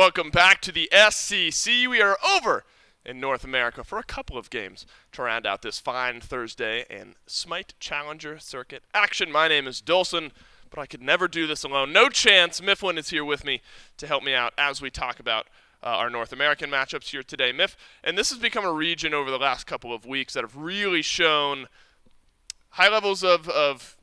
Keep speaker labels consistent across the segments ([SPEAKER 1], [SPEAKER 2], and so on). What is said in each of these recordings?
[SPEAKER 1] Welcome back to the SCC. We are over in North America for a couple of games to round out this fine Thursday and Smite Challenger Circuit action. My name is Dulcin, but I could never do this alone. No chance. Mifflin is here with me to help me out as we talk about our North American matchups here today. Miff, and this has become a region over the last couple of weeks that have really shown high levels of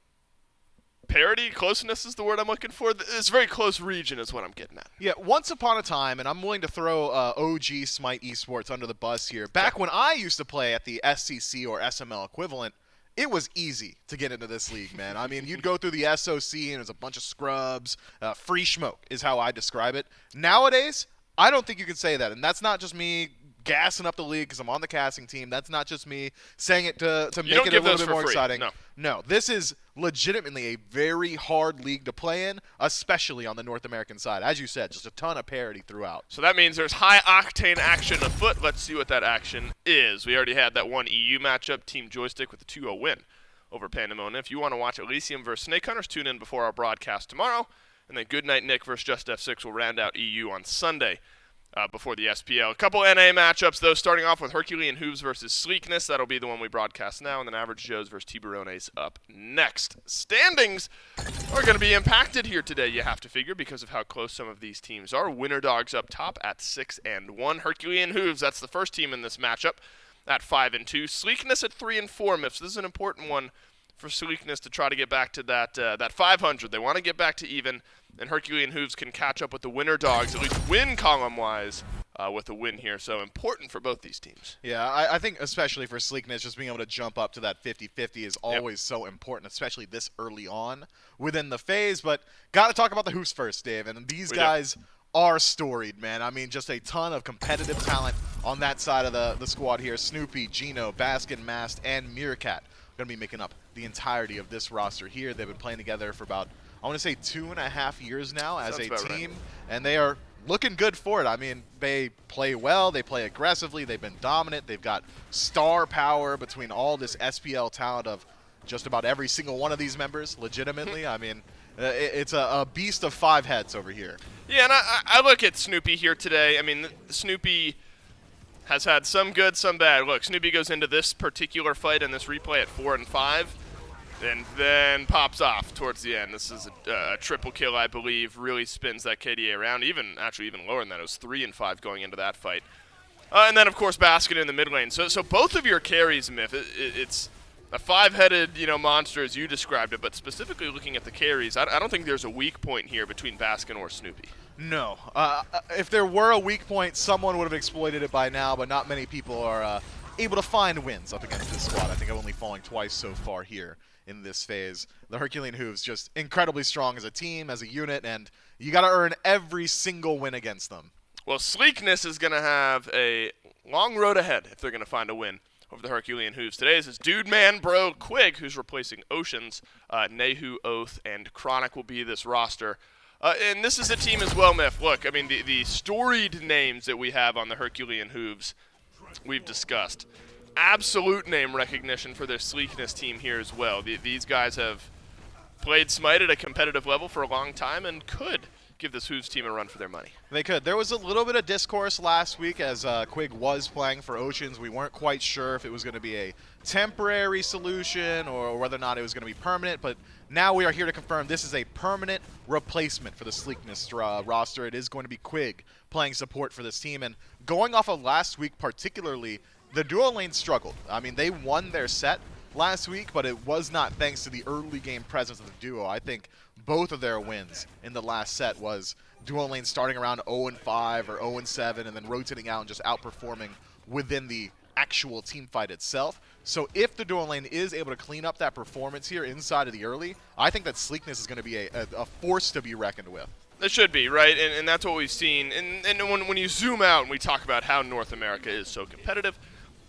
[SPEAKER 1] parity, closeness is the word I'm looking for. It's a very close region is what I'm getting at.
[SPEAKER 2] Yeah, once upon a time, and I'm willing to throw OG Smite Esports under the bus here. Back when I used to play at the SCC or SML equivalent, it was easy to get into this league, man. I mean, you'd go through the SOC and there's a bunch of scrubs. Free smoke is how I describe it. Nowadays, I don't think you can say that, and that's not just me gassing up the league because I'm on the casting team. That's not just me saying it to make it a little bit more exciting. No, this is legitimately a very hard league to play in, especially on the North American side. As you said, just a ton of parity throughout.
[SPEAKER 1] So that means there's high-octane action afoot. Let's see what that action is. We already had that one EU matchup, Team Joystick with a 2-0 win over Pandemonium. If you want to watch Elysium versus Snake Hunters, tune in before our broadcast tomorrow. And then Goodnight Nick versus Just F6 will round out EU on Sunday. Before the SPL. A couple NA matchups, though, starting off with Herculean Hoofs versus Sleekness. That'll be the one we broadcast now, and then Average Joe's versus Tiburones up next. Standings are going to be impacted here today, you have to figure, because of how close some of these teams are. Winter Dogs up top at 6-1. Herculean Hoofs, that's the first team in this matchup, at 5-2. Sleekness at 3-4. Miffs, this is an important one for Sleekness to try to get back to that 500. They want to get back to even, and Herculean Hooves can catch up with the Winter Dogs, at least win column-wise, with a win here. So important for both these teams.
[SPEAKER 2] Yeah, I think especially for Sleekness, just being able to jump up to that 50-50 is always so important, especially this early on within the phase. But got to talk about the Hoofs first, Dave. And these guys are storied, man. I mean, just a ton of competitive talent on that side of the squad here. Snoopy, Gino, Baskin, Mast, and Meerkat going to be making up the entirety of this roster here. They've been playing together for about, I want to say, 2.5 years now as a team, and they are looking good for it. I mean, they play well, they play aggressively, they've been dominant, they've got star power between all this SPL talent of just about every single one of these members, legitimately. I mean, it's a beast of 5 heads over here.
[SPEAKER 1] Yeah, and I look at Snoopy here today. I mean, Snoopy has had some good, some bad. Look, Snoopy goes into this particular fight and this replay at 4-5. And then pops off towards the end. This is a triple kill, I believe. Really spins that KDA around. Even lower than that. It was 3-5 going into that fight. And then, of course, Basket in the mid lane. So both of your carries, Miff, it's a 5-headed, monster as you described it. But specifically looking at the carries, I don't think there's a weak point here between Baskin or Snoopy.
[SPEAKER 2] No. If there were a weak point, someone would have exploited it by now. But not many people are able to find wins up against this squad. I think I'm only falling twice so far here in this phase. The Herculean Hooves just incredibly strong as a team, as a unit, and you got to earn every single win against them.
[SPEAKER 1] Well, Sleekness is going to have a long road ahead if they're going to find a win over the Herculean Hooves. Today is Dude Man Bro Quig, who's replacing Oceans. Nehu, Oath, and Chronic will be this roster. And this is a team as well, Miff. Look, I mean, the storied names that we have on the Herculean Hooves we've discussed. Absolute name recognition for their Sleekness team here as well. These guys have played Smite at a competitive level for a long time and could give this Hoofs team a run for their money.
[SPEAKER 2] They could. There was a little bit of discourse last week as Quig was playing for Oceans. We weren't quite sure if it was going to be a temporary solution or whether or not it was going to be permanent, but now we are here to confirm this is a permanent replacement for the Sleekness roster. It is going to be Quig playing support for this team, and going off of last week particularly, the duo lane struggled. I mean, they won their set last week, but it was not thanks to the early game presence of the duo. I think both of their wins in the last set was duo lane starting around 0-5 or 0-7 and then rotating out and just outperforming within the actual team fight itself. So if the duo lane is able to clean up that performance here inside of the early, I think that Sleekness is going to be a force to be reckoned with.
[SPEAKER 1] It should be, right? And that's what we've seen. And when you zoom out and we talk about how North America is so competitive,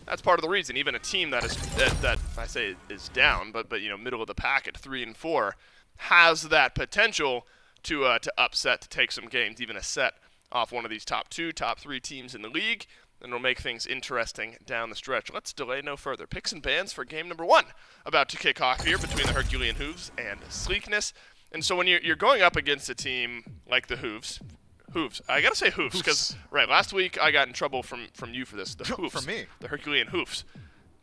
[SPEAKER 1] that's part of the reason. Even a team that I say is down, but middle of the pack at 3-4, has that potential to upset, to take some games, even a set off one of these top 2, top 3 teams in the league, and it'll make things interesting down the stretch. Let's delay no further. Picks and bans for game number 1 about to kick off here between the Herculean Hooves and Sleekness. And so when you're going up against a team like the Hoofs, Hoofs. I gotta say Hoofs because last week I got in trouble from you for this. The Hoofs.
[SPEAKER 2] From me.
[SPEAKER 1] The Herculean Hoofs.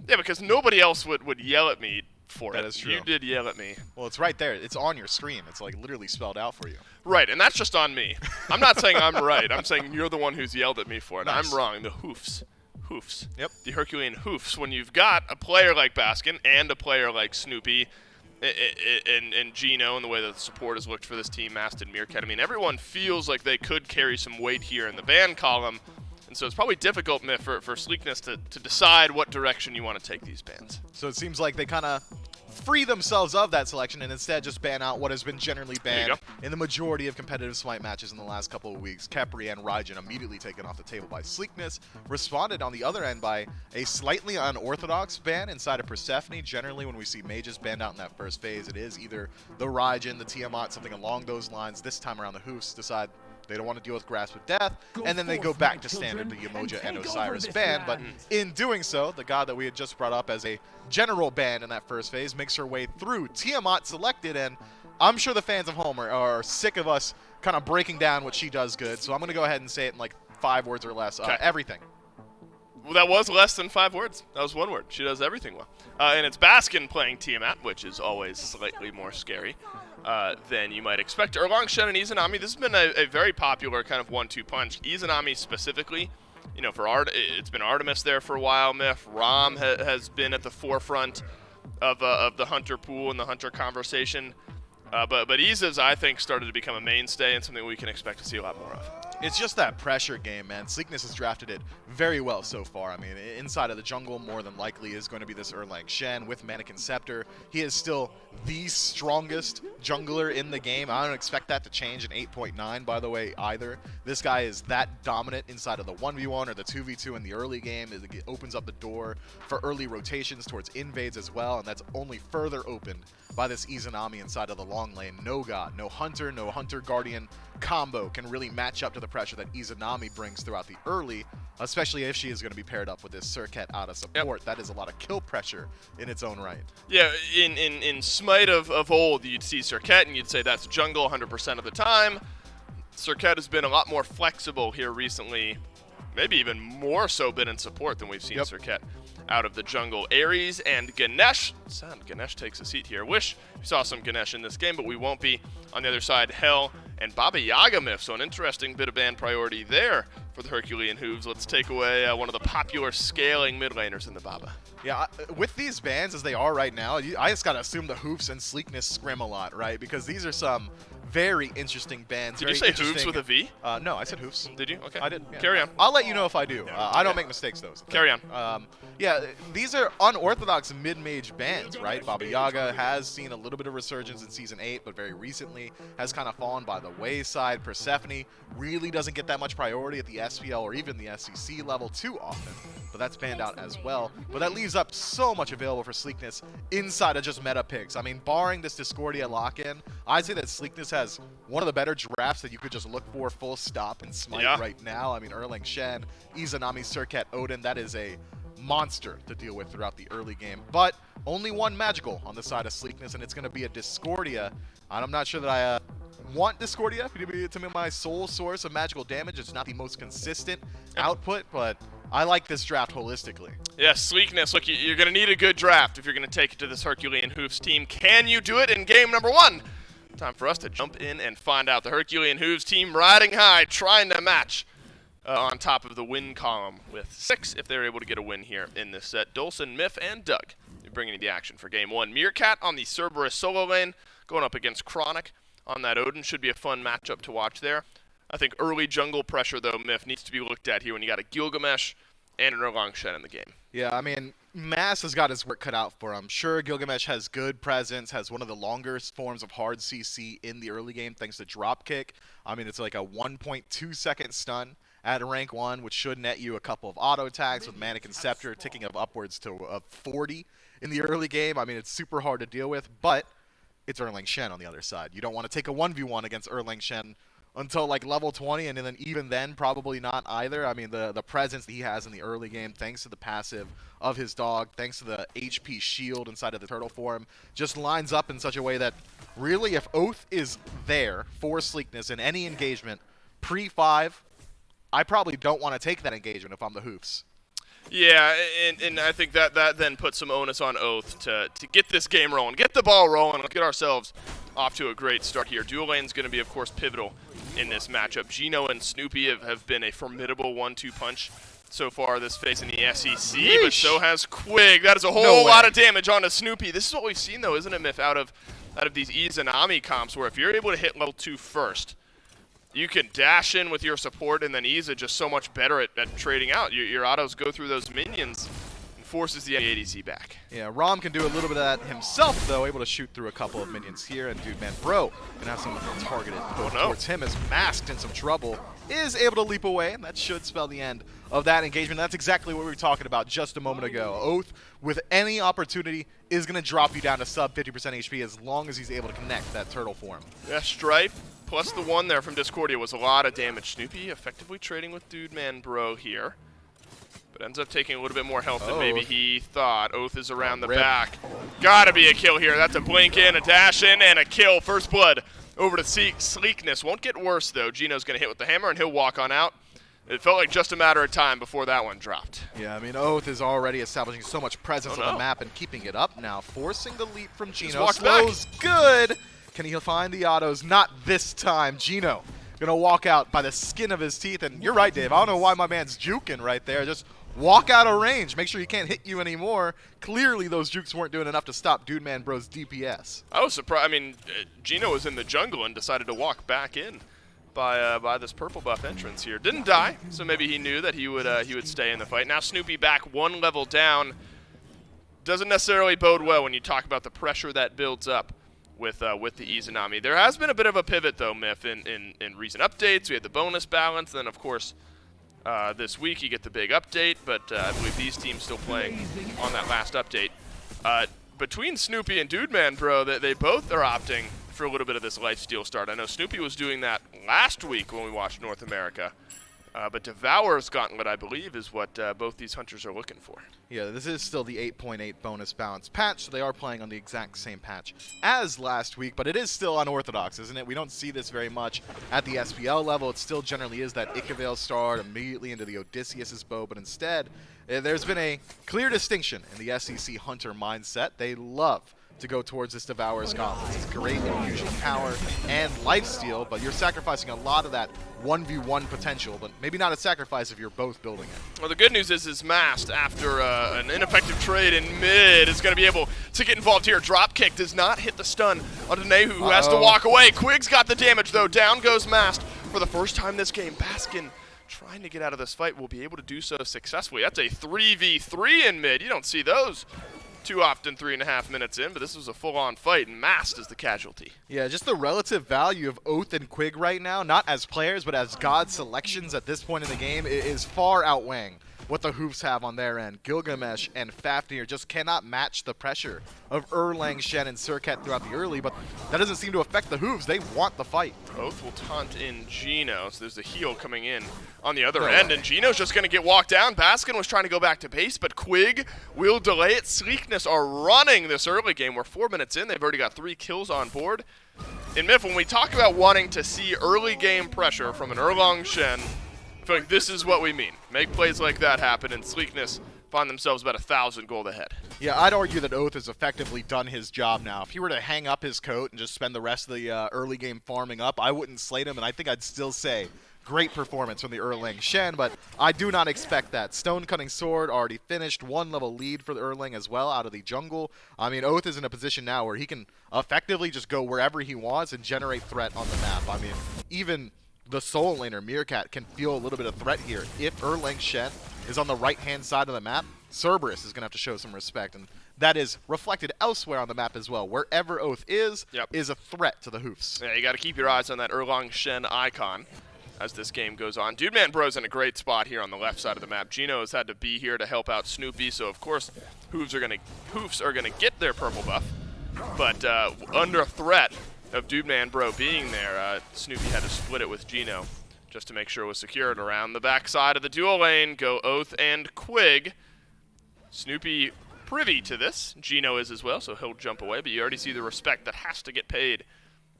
[SPEAKER 1] Yeah, because nobody else would yell at me for it.
[SPEAKER 2] That is true.
[SPEAKER 1] You did yell at me.
[SPEAKER 2] Well, it's right there. It's on your screen. It's like literally spelled out for you.
[SPEAKER 1] Right, and that's just on me. I'm not saying I'm right. I'm saying you're the one who's yelled at me for it.
[SPEAKER 2] Nice.
[SPEAKER 1] I'm wrong. The Hoofs. Hoofs.
[SPEAKER 2] Yep.
[SPEAKER 1] The Herculean Hoofs. When you've got a player like Baskin and a player like Snoopy and Gino and the way that the support has looked for this team, Maston, Meerkat, I mean, everyone feels like they could carry some weight here in the ban column. And so it's probably difficult, Myth, for Sleekness to decide what direction you want to take these bans.
[SPEAKER 2] So it seems like they kind of free themselves of that selection and instead just ban out what has been generally banned in the majority of competitive Smite matches in the last couple of weeks. Khepri and Raijin immediately taken off the table by Sleekness, responded on the other end by a slightly unorthodox ban inside of Persephone. Generally, when we see mages banned out in that first phase, it is either the Raijin, the Tiamat, something along those lines. This time around, the Hoofs decide they don't want to deal with Grasp of Death, and then they go back to standard, the Yemoja and Osiris ban. But in doing so, the god that we had just brought up as a general ban in that first phase makes her way through. Tiamat selected, and I'm sure the fans of home are sick of us kind of breaking down what she does good, so I'm going to go ahead and say it in like 5 words or less. Everything.
[SPEAKER 1] Well, that was less than 5 words. That was 1 word. She does everything well. And it's Baskin playing Tiamat, which is always slightly more scary than you might expect. Erlang Shen and Izanami, this has been a very popular kind of 1-2 punch. Izanami specifically, you know, it's been Artemis there for a while, Myth. Rom has been at the forefront of the Hunter pool and the Hunter conversation. But Iza's, I think, started to become a mainstay and something we can expect to see a lot more of.
[SPEAKER 2] It's just that pressure game, man. Sleekness has drafted it very well so far. I mean, inside of the jungle, more than likely is going to be this Erlang Shen with Mannequin Scepter. He is still the strongest jungler in the game. I don't expect that to change in 8.9, by the way, either. This guy is that dominant inside of the 1v1 or the 2v2 in the early game. It opens up the door for early rotations towards invades as well, and that's only further opened by this Izanami inside of the long lane. No god, no Hunter Guardian combo can really match up to the pressure that Izanami brings throughout the early, especially if she is going to be paired up with this Serket out of support. Yep. That is a lot of kill pressure in its own right.
[SPEAKER 1] Yeah, in Smite of old, you'd see Serket and you'd say that's jungle 100% of the time. Serket has been a lot more flexible here recently, maybe even more so been in support than we've seen Serket out of the jungle. Ares and Ganesh. Ganesh takes a seat here. Wish we saw some Ganesh in this game, but we won't be. On the other side, Hell and Baba Yaga Myth. So an interesting bit of ban priority there for the Herculean Hooves. Let's take away one of the popular scaling mid laners in the Baba.
[SPEAKER 2] Yeah, with these bans as they are right now, I just got to assume the Hoofs and Sleekness scrim a lot, right? Because these are some very interesting bans.
[SPEAKER 1] Did you say Hoofs with a V?
[SPEAKER 2] No, I said Hoofs.
[SPEAKER 1] Did you? Okay.
[SPEAKER 2] I did. Yeah.
[SPEAKER 1] Carry on.
[SPEAKER 2] I'll let you know if I do. I don't make mistakes, though.
[SPEAKER 1] Carry on.
[SPEAKER 2] Yeah, these are unorthodox mid-mage bans, right? Baba Yaga has seen a little bit of resurgence in Season 8, but very recently has kind of fallen by the wayside. Persephone really doesn't get that much priority at the SPL or even the SCC level too often, but that's banned out as well. But that leaves up so much available for Sleekness inside of just meta picks. I mean, barring this Discordia lock-in, I'd say that Sleekness has one of the better drafts that you could just look for full stop in Smite right now. I mean, Erlang Shen, Izanami, Serket, Odin, that is a monster to deal with throughout the early game. But only one magical on the side of Sleekness, and it's going to be a Discordia. And I'm not sure that I want Discordia to be my sole source of magical damage. It's not the most consistent output, but I like this draft holistically.
[SPEAKER 1] Yeah, Sleekness. Look, you're going to need a good draft if you're going to take it to this Herculean Hoofs team. Can you do it in game number 1? Time for us to jump in and find out. The Herculean Hooves team riding high, trying to match on top of the win column with 6 if they're able to get a win here in this set. Dolson, Myth, and Doug bringing you the action for game 1. Meerkat on the Cerberus solo lane going up against Chronic on that Odin. Should be a fun matchup to watch there. I think early jungle pressure, though, Myth, needs to be looked at here when you got a Gilgamesh and an Erlang Shen in the game.
[SPEAKER 2] Yeah, I mean, Mass has got his work cut out for him. Sure, Gilgamesh has good presence, has one of the longest forms of hard CC in the early game thanks to Dropkick. I mean, it's like a 1.2 second stun at rank 1, which should net you a couple of auto attacks with Mannequin Scepter ticking up upwards to 40 in the early game. I mean, it's super hard to deal with, but it's Erlang Shen on the other side. You don't want to take a 1v1 against Erlang Shen until like level 20, and then even then probably not either. I mean, the presence that he has in the early game, thanks to the passive of his dog, thanks to the HP shield inside of the turtle form, just lines up in such a way that really if Oath is there for Sleekness in any engagement pre-5, I probably don't want to take that engagement if I'm the Hoofs.
[SPEAKER 1] Yeah, and I think that then puts some onus on Oath to get this game rolling, get the ball rolling, get ourselves off to a great start here. Dual lane's going to be, of course, pivotal in this matchup. Gino and Snoopy have been a formidable 1-2 punch so far this phase in the SCC,
[SPEAKER 2] Yeesh.
[SPEAKER 1] but so has Quig. That is a whole lot of damage onto Snoopy. This is what we've seen, though, isn't it, Myth, out of these Izanami comps, where if you're able to hit level 2 first, you can dash in with your support, and then Iza just so much better at trading out. Your autos go through those minions and forces the ADC back.
[SPEAKER 2] Yeah, Rom can do a little bit of that himself, though, able to shoot through a couple of minions here. And dude, man, bro, gonna have someone targeted towards him, as Masked in some trouble is able to leap away, and that should spell the end of that engagement. That's exactly what we were talking about just a moment ago. Oath, with any opportunity, is going to drop you down to sub 50% HP as long as he's able to connect that turtle form.
[SPEAKER 1] Yeah, Strife plus the 1 there from Discordia was a lot of damage. Snoopy effectively trading with Dude Man Bro here, but ends up taking a little bit more health than maybe he thought. Oath is around the back. Gotta be a kill here. That's a blink in, a dash in, and a kill. First blood over to Sleekness. Won't get worse, though. Gino's going to hit with the hammer, and he'll walk on out. It felt like just a matter of time before that one dropped.
[SPEAKER 2] Yeah, I mean, Oath is already establishing so much presence on the map and keeping it up now, forcing the leap from Gino. Slows good. Can he find the autos? Not this time. Gino gonna walk out by the skin of his teeth, and you're right, Dave. I don't know why my man's juking right there. Just walk out of range. Make sure he can't hit you anymore. Clearly, those jukes weren't doing enough to stop Dude Man Bro's DPS.
[SPEAKER 1] I was surprised. I mean, Gino was in the jungle and decided to walk back in by this purple buff entrance here. Didn't die, so maybe he knew that he would stay in the fight. Now Snoopy back 1 level down. Doesn't necessarily bode well when you talk about the pressure that builds up with the Izanami. There has been a bit of a pivot, though, Myth, in recent updates. We had the bonus balance, then, of course, this week you get the big update, but I believe these teams still playing on that last update. Between Snoopy and Dude Man Bro, they both are opting for a little bit of this lifesteal start. I know Snoopy was doing that last week when we watched North America, but Devourer's Gauntlet, I believe, is what both these hunters are looking for.
[SPEAKER 2] Yeah, this is still the 8.8 bonus balance patch, so they are playing on the exact same patch as last week, but it is still unorthodox, isn't it? We don't see this very much at the SPL level. It still generally is that Ichabel start immediately into the Odysseus' bow, but instead, there's been a clear distinction in the SCC hunter mindset. They love to go towards this Devourer's Gauntlet. It's great infusion power and lifesteal, but you're sacrificing a lot of that 1v1 potential, but maybe not a sacrifice if you're both building it.
[SPEAKER 1] Well, the good news is Mast, after an ineffective trade in mid, is going to be able to get involved here. Dropkick does not hit the stun onto Nehu, who has to walk away. Quig's got the damage, though. Down goes Mast for the first time this game. Baskin, trying to get out of this fight, will be able to do so successfully. That's a 3v3 in mid. You don't see those too often 3.5 minutes in, but this was a full-on fight, and Mast is the casualty.
[SPEAKER 2] Yeah, just the relative value of Oath and Quig right now, not as players, but as god selections at this point in the game, is far outweighing what the Hoofs have on their end. Gilgamesh and Fafnir just cannot match the pressure of Erlang, Shen, and Surket throughout the early, but that doesn't seem to affect the Hoofs. They want the fight.
[SPEAKER 1] Oath will taunt in Gino, so there's a heal coming in on the other end, and Gino's just going to get walked down. Baskin was trying to go back to base, but Quig will delay it. Sleekness are running this early game. We're 4 minutes in. They've already got 3 kills on board. In Myth, when we talk about wanting to see early game pressure from an Erlang Shen, I feel like this is what we mean. Make plays like that happen, and Sleekness find themselves about 1,000 gold ahead.
[SPEAKER 2] Yeah, I'd argue that Oath has effectively done his job now. If he were to hang up his coat and just spend the rest of the early game farming up, I wouldn't slate him, and I think I'd still say great performance from the Erlang Shen, but I do not expect that. Stone Cutting Sword already finished, 1 level lead for the Erlang as well out of the jungle. I mean, Oath is in a position now where he can effectively just go wherever he wants and generate threat on the map. I mean, even the Soul Laner, Meerkat, can feel a little bit of threat here. If Erlang Shen is on the right-hand side of the map, Cerberus is going to have to show some respect, and that is reflected elsewhere on the map as well. Wherever Oath is a threat to the Hoofs.
[SPEAKER 1] Yeah, you got to keep your eyes on that Erlang Shen icon as this game goes on. Dude Man Bro's in a great spot here on the left side of the map. Gino has had to be here to help out Snoopy, so of course Hoofs are gonna get their purple buff, but under threat of Dude Man Bro being there, Snoopy had to split it with Gino just to make sure it was secured. Around the back side of the dual lane go Oath and Quig. Snoopy privy to this. Gino is as well, so he'll jump away, but you already see the respect that has to get paid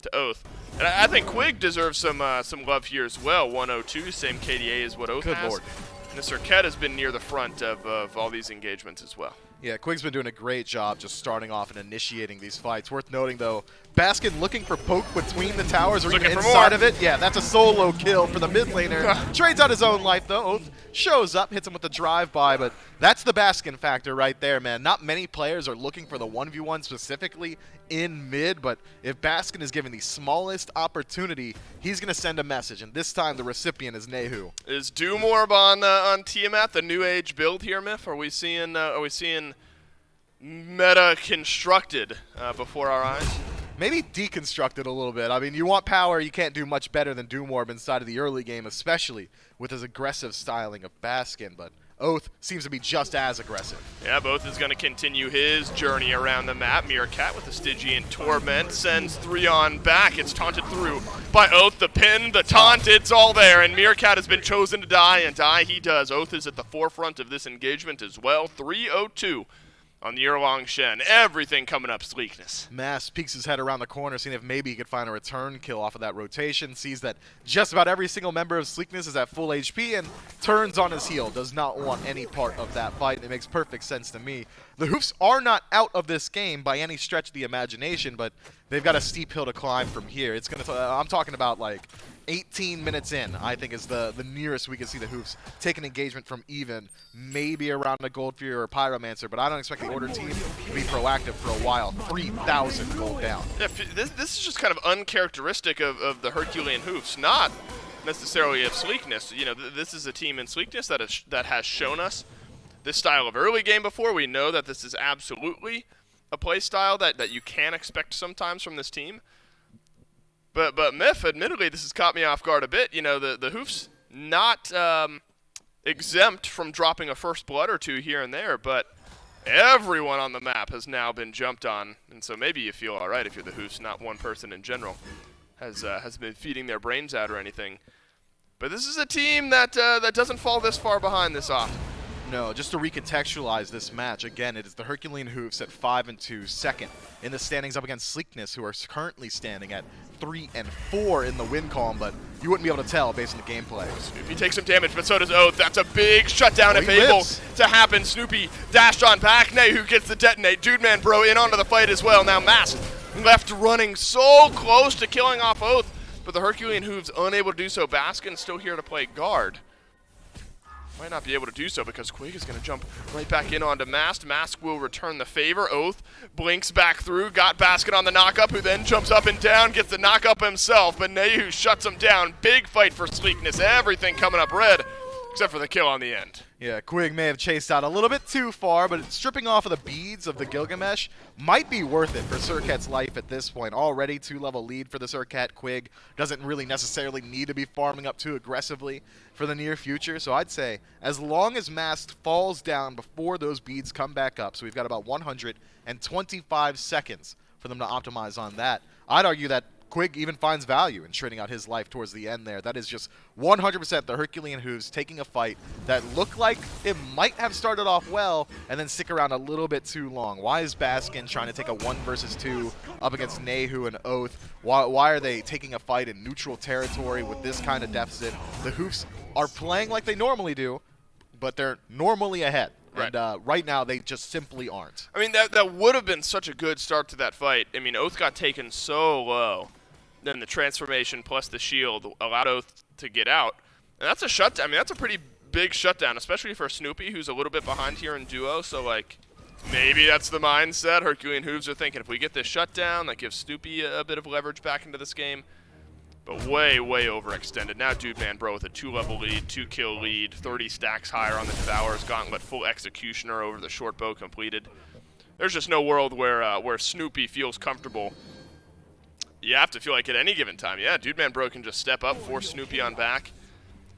[SPEAKER 1] to Oath. And I think Quig deserves some love here as well. 102, same KDA as what Oath
[SPEAKER 2] Good
[SPEAKER 1] has.
[SPEAKER 2] lord.
[SPEAKER 1] And the Circuit has been near the front of all these engagements as well.
[SPEAKER 2] Yeah, Quig's been doing a great job just starting off and initiating these fights. Worth noting, though, Baskin looking for poke between the towers or even inside of it. Yeah, that's a solo kill for the mid laner. Trades out his own life, though. Oath shows up, hits him with the drive-by, but that's the Baskin factor right there, man. Not many players are looking for the 1v1 specifically in mid, but if Baskin is given the smallest opportunity, he's going to send a message, and this time the recipient is Nehu.
[SPEAKER 1] Is Doomorb on Tiamat, the new age build here, Myth? Are we seeing meta constructed before our eyes?
[SPEAKER 2] Maybe deconstructed a little bit. I mean, you want power, you can't do much better than Doomorb inside of the early game, especially with his aggressive styling of Baskin, but Oath seems to be just as aggressive.
[SPEAKER 1] Yeah, Oath is going to continue his journey around the map. Meerkat with the Stygian Torment sends 3 on back. It's taunted through by Oath. The pin, the taunt, it's all there. And Meerkat has been chosen to die, and die he does. Oath is at the forefront of this engagement as well. 3-0-2 on the year-long Shen. Everything coming up, Sleekness.
[SPEAKER 2] Mass peeks his head around the corner, seeing if maybe he could find a return kill off of that rotation. Sees that just about every single member of Sleekness is at full HP and turns on his heel. Does not want any part of that fight. It makes perfect sense to me. The Hoofs are not out of this game by any stretch of the imagination, but they've got a steep hill to climb from here. It's gonna. I'm talking about like 18 minutes in, I think, is the nearest we can see the Hoofs take an engagement from even, maybe around a Gold Fury or a Pyromancer, but I don't expect the Order team to be proactive for a while. 3,000 gold down. Yeah,
[SPEAKER 1] this is just kind of uncharacteristic of the Herculean Hoofs, not necessarily of Sleekness. You know, this is a team in Sleekness that has shown us this style of early game before. We know that this is absolutely a play style that you can expect sometimes from this team. But Myth, admittedly, this has caught me off guard a bit. You know, the Hoofs not exempt from dropping a first blood or two here and there, but everyone on the map has now been jumped on, and so maybe you feel all right if you're the Hoofs, not one person in general has been feeding their brains out or anything. But this is a team that doesn't fall this far behind this often.
[SPEAKER 2] No, just to recontextualize this match, again, it is the Herculean Hoofs at 5-2, second in the standings up against Sleekness, who are currently standing at 3-4 in the win column, but you wouldn't be able to tell based on the gameplay.
[SPEAKER 1] Snoopy takes some damage, but so does Oath. That's a big shutdown if able to happen. Snoopy dashed on back. Nehu gets the detonate. Dude Man Bro in onto the fight as well. Now Mask left running so close to killing off Oath, but the Herculean Hooves unable to do so. Baskin still here to play guard. Might not be able to do so because Quig is going to jump right back in onto Mask. Mask will return the favor. Oath blinks back through, got Basket on the knockup, who then jumps up and down, gets the knockup himself, but Nehu shuts him down. Big fight for Sleekness. Everything coming up red, except for the kill on the end.
[SPEAKER 2] Yeah, Quig may have chased out a little bit too far, but stripping off of the beads of the Gilgamesh might be worth it for Circuit's life at this point. Already 2-level lead for the Circuit. Quig doesn't really necessarily need to be farming up too aggressively for the near future, so I'd say as long as Mask falls down before those beads come back up, so we've got about 125 seconds for them to optimize on that, I'd argue that Quig even finds value in trading out his life towards the end there. That is just 100% the Herculean Hooves taking a fight that looked like it might have started off well and then stick around a little bit too long. Why is Baskin trying to take a 1 versus 2 up against Nehu and Oath? Why are they taking a fight in neutral territory with this kind of deficit? The Hoofs are playing like they normally do, but they're normally ahead.
[SPEAKER 1] Right.
[SPEAKER 2] And right now, they just simply aren't.
[SPEAKER 1] I mean, that would have been such a good start to that fight. I mean, Oath got taken so low. Then the transformation plus the shield allowed Oath to get out. And that's a shutdown. I mean, that's a pretty big shutdown, especially for Snoopy, who's a little bit behind here in duo. So, like, maybe that's the mindset. Herculean Hooves are thinking, if we get this shutdown, that gives Snoopy a bit of leverage back into this game. But way, way overextended. Now Dude Man Bro with a 2-level lead, 2-kill lead, 30 stacks higher on the Devourer's Gauntlet, full Executioner over the short bow completed. There's just no world where Snoopy feels comfortable. You have to feel like at any given time, yeah, Dude Man Bro can just step up, force Snoopy on back.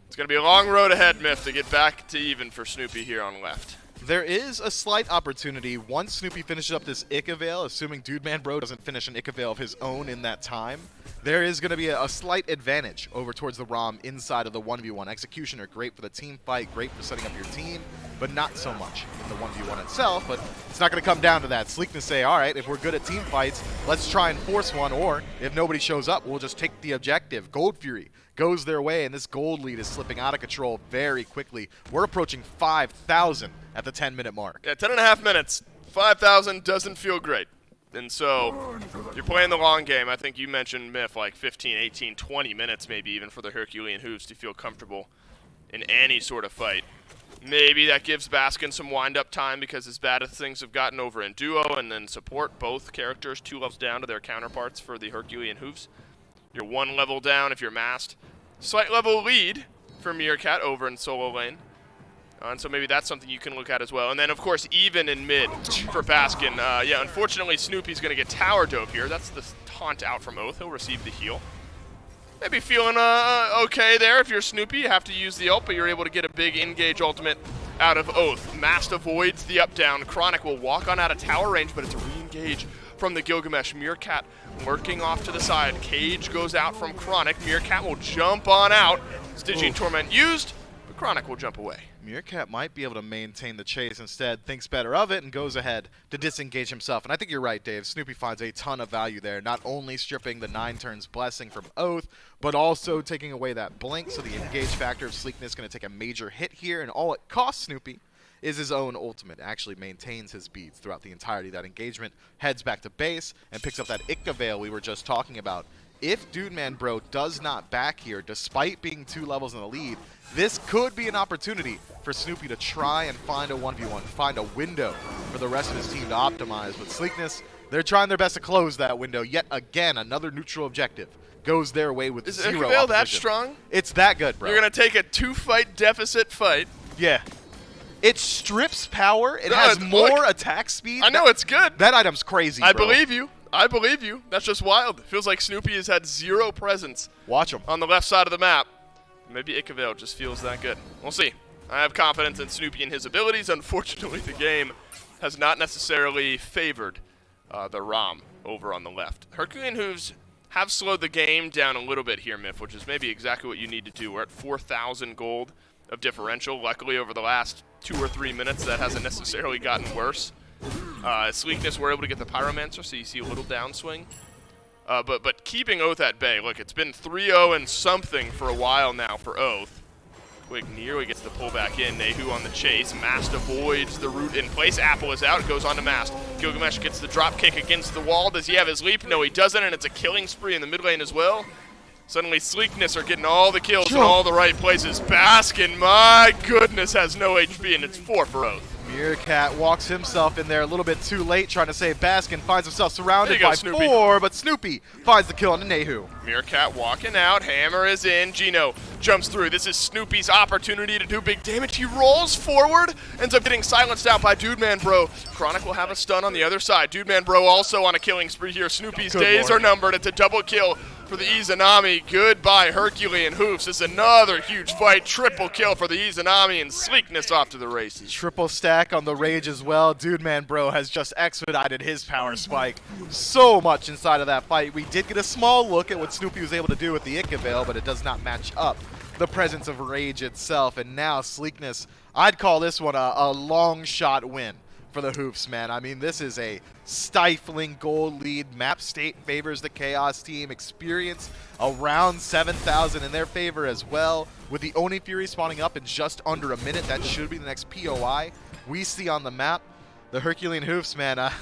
[SPEAKER 1] It's going to be a long road ahead, Myth, to get back to even for Snoopy here on left.
[SPEAKER 2] There is a slight opportunity once Snoopy finishes up this Ick Avail, assuming Dude Man Bro doesn't finish an Ick Avail of his own in that time. There is going to be a slight advantage over towards the ROM inside of the 1v1. Executioner, great for the team fight, great for setting up your team. but not so much in the 1v1 itself. But it's not going to come down to that. Sleekness say, all right, if we're good at team fights, let's try and force one, or if nobody shows up, we'll just take the objective. Gold Fury goes their way, and this gold lead is slipping out of control very quickly. We're approaching 5,000 at the 10-minute mark.
[SPEAKER 1] Yeah, 10.5 minutes. 5,000 doesn't feel great. And so you're playing the long game. I think you mentioned, Myth, like 15, 18, 20 minutes maybe even for the Herculean Hoofs to feel comfortable in any sort of fight. Maybe that gives Baskin some wind-up time, because as bad as things have gotten over in duo and then support, both characters 2 levels down to their counterparts for the Herculean Hoofs. You're 1 level down if you're masked. Slight level lead for Meerkat over in solo lane. And so maybe that's something you can look at as well. And then, of course, even in mid for Baskin. Yeah, unfortunately, Snoopy's going to get tower dope here. That's the taunt out from Oath. He'll receive the heal. Maybe feeling okay there. If you're Snoopy, you have to use the ult, but you're able to get a big engage ultimate out of Oath. Mast avoids the up-down. Chronic will walk on out of tower range, but it's a re-engage from the Gilgamesh. Meerkat lurking off to the side. Cage goes out from Chronic. Meerkat will jump on out. Stygian Torment used, but Chronic will jump away.
[SPEAKER 2] Meerkat might be able to maintain the chase instead, thinks better of it, and goes ahead to disengage himself. And I think you're right, Dave. Snoopy finds a ton of value there, not only stripping the 9 turns blessing from Oath, but also taking away that blink, so the engage factor of Sleekness is going to take a major hit here, and all it costs Snoopy is his own ultimate. Actually maintains his beats throughout the entirety of that engagement, heads back to base, and picks up that Ikka Veil we were just talking about. If Dude Man Bro does not back here, despite being 2 levels in the lead, this could be an opportunity for Snoopy to try and find a 1v1, find a window for the rest of his team to optimize. But Sleekness, they're trying their best to close that window. Yet again, another neutral objective goes their way with
[SPEAKER 1] Is
[SPEAKER 2] zero
[SPEAKER 1] Veil
[SPEAKER 2] opposition.
[SPEAKER 1] that strong?
[SPEAKER 2] It's that good, bro.
[SPEAKER 1] You're going to take a 2-fight deficit fight.
[SPEAKER 2] Yeah. It strips power. It
[SPEAKER 1] No,
[SPEAKER 2] has more
[SPEAKER 1] look,
[SPEAKER 2] attack speed.
[SPEAKER 1] I know, it's good.
[SPEAKER 2] That item's crazy,
[SPEAKER 1] I
[SPEAKER 2] bro.
[SPEAKER 1] believe you. I believe you. That's just wild. It feels like Snoopy has had 0 presence
[SPEAKER 2] Watch him.
[SPEAKER 1] on the left side of the map. Maybe Ikka Veil just feels that good. We'll see. I have confidence in Snoopy and his abilities. Unfortunately, the game has not necessarily favored the ROM over on the left. Herculean Hooves have slowed the game down a little bit here, Myth, which is maybe exactly what you need to do. We're at 4,000 gold of differential. Luckily, over the last 2 or 3 minutes, that hasn't necessarily gotten worse. Sleekness, we're able to get the Pyromancer, so you see a little downswing. But keeping Oath at bay. Look, it's been 3-0 and something for a while now for Oath. Quig nearly gets the pull back in. Nehu on the chase. Mast avoids the root in place. Apple is out. Goes on to Mast. Gilgamesh gets the drop kick against the wall. Does he have his leap? No, he doesn't, and it's a killing spree in the mid lane as well. Suddenly, Sleekness are getting all the kills in all the right places. Baskin, my goodness, has no HP, and it's 4 for Oath.
[SPEAKER 2] Meerkat walks himself in there a little bit too late, trying to save Baskin, finds himself surrounded by
[SPEAKER 1] Snoopy.
[SPEAKER 2] 4, but Snoopy finds the kill on the Nehu.
[SPEAKER 1] Meerkat walking out, hammer is in, Gino jumps through. This is Snoopy's opportunity to do big damage. He rolls forward, ends up getting silenced out by Dude Man Bro. Chronic will have a stun on the other side. Dude Man Bro also on a killing spree here. Snoopy's days are numbered. It's a double kill for the Izanami. Goodbye, Herculean Hoofs. This is another huge fight. Triple kill for the Izanami, and Sleekness off to the races.
[SPEAKER 2] Triple stack on the Rage as well. Dude Man Bro has just expedited his power spike so much inside of that fight. We did get a small look at what Snoopy was able to do with the Ikka Veil, but it does not match up the presence of Rage itself. And now Sleekness, I'd call this one a long shot win for the Hoofs, man. I mean, this is a stifling gold lead. Map state favors the Chaos team. Experience around 7,000 in their favor as well. With the Oni Fury spawning up in just under a minute, that should be the next POI we see on the map. The Herculean Hoofs, man,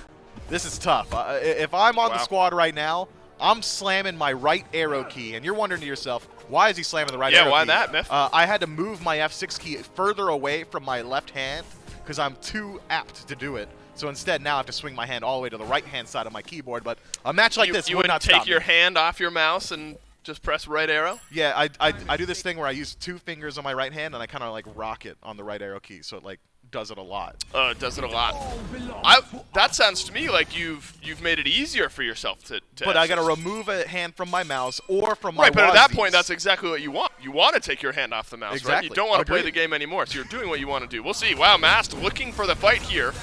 [SPEAKER 2] this is tough. If I'm on the squad right now, I'm slamming my right arrow key. And you're wondering to yourself, why is he slamming the right arrow key?
[SPEAKER 1] Yeah, why that, Myth?
[SPEAKER 2] I had to move my F6 key further away from my left hand because I'm too apt to do it. So instead, now I have to swing my hand all the way to the right-hand side of my keyboard. But a match like this would not stop me.
[SPEAKER 1] You would take your hand off your mouse and just press right arrow?
[SPEAKER 2] Yeah, I do this thing where I use 2 fingers on my right hand and I kind of like rock it on the right arrow key, so it like does it a lot.
[SPEAKER 1] It does it a lot. That sounds to me like you've made it easier for yourself to
[SPEAKER 2] But I got to remove a hand from my mouse or from my
[SPEAKER 1] Right, but at that point, that's exactly what you want. You want to take your hand off the mouse,
[SPEAKER 2] exactly.
[SPEAKER 1] right? You don't want to play the game anymore, so you're doing what you want to do. We'll see. Wow, Mast looking for the fight here.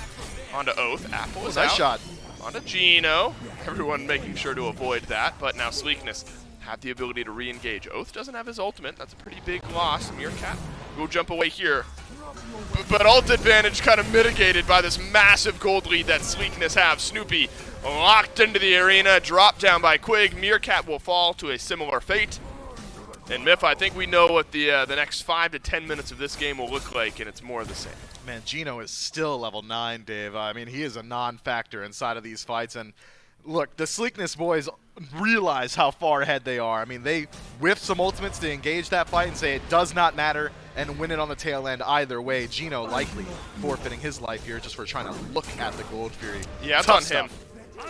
[SPEAKER 1] Onto Oath. Apple is out.
[SPEAKER 2] Nice shot.
[SPEAKER 1] Onto Gino. Everyone making sure to avoid that, but now Sleekness had the ability to re-engage. Oath doesn't have his ultimate. That's a pretty big loss. Meerkat will jump away here. but ult advantage kind of mitigated by this massive gold lead that Sleekness have. Snoopy locked into the arena, dropped down by Quig. Meerkat will fall to a similar fate. And Miff, I think we know what the next 5 to 10 minutes of this game will look like, and it's more of the same.
[SPEAKER 2] Man, Gino is still level 9, Dave. I mean, he is a non-factor inside of these fights. And look, the Sleekness boys realize how far ahead they are. I mean, they whiffed some ultimates to engage that fight and say it does not matter and win it on the tail end either way. Gino likely forfeiting his life here just for trying to look at the Gold Fury.
[SPEAKER 1] Yeah, that's on him.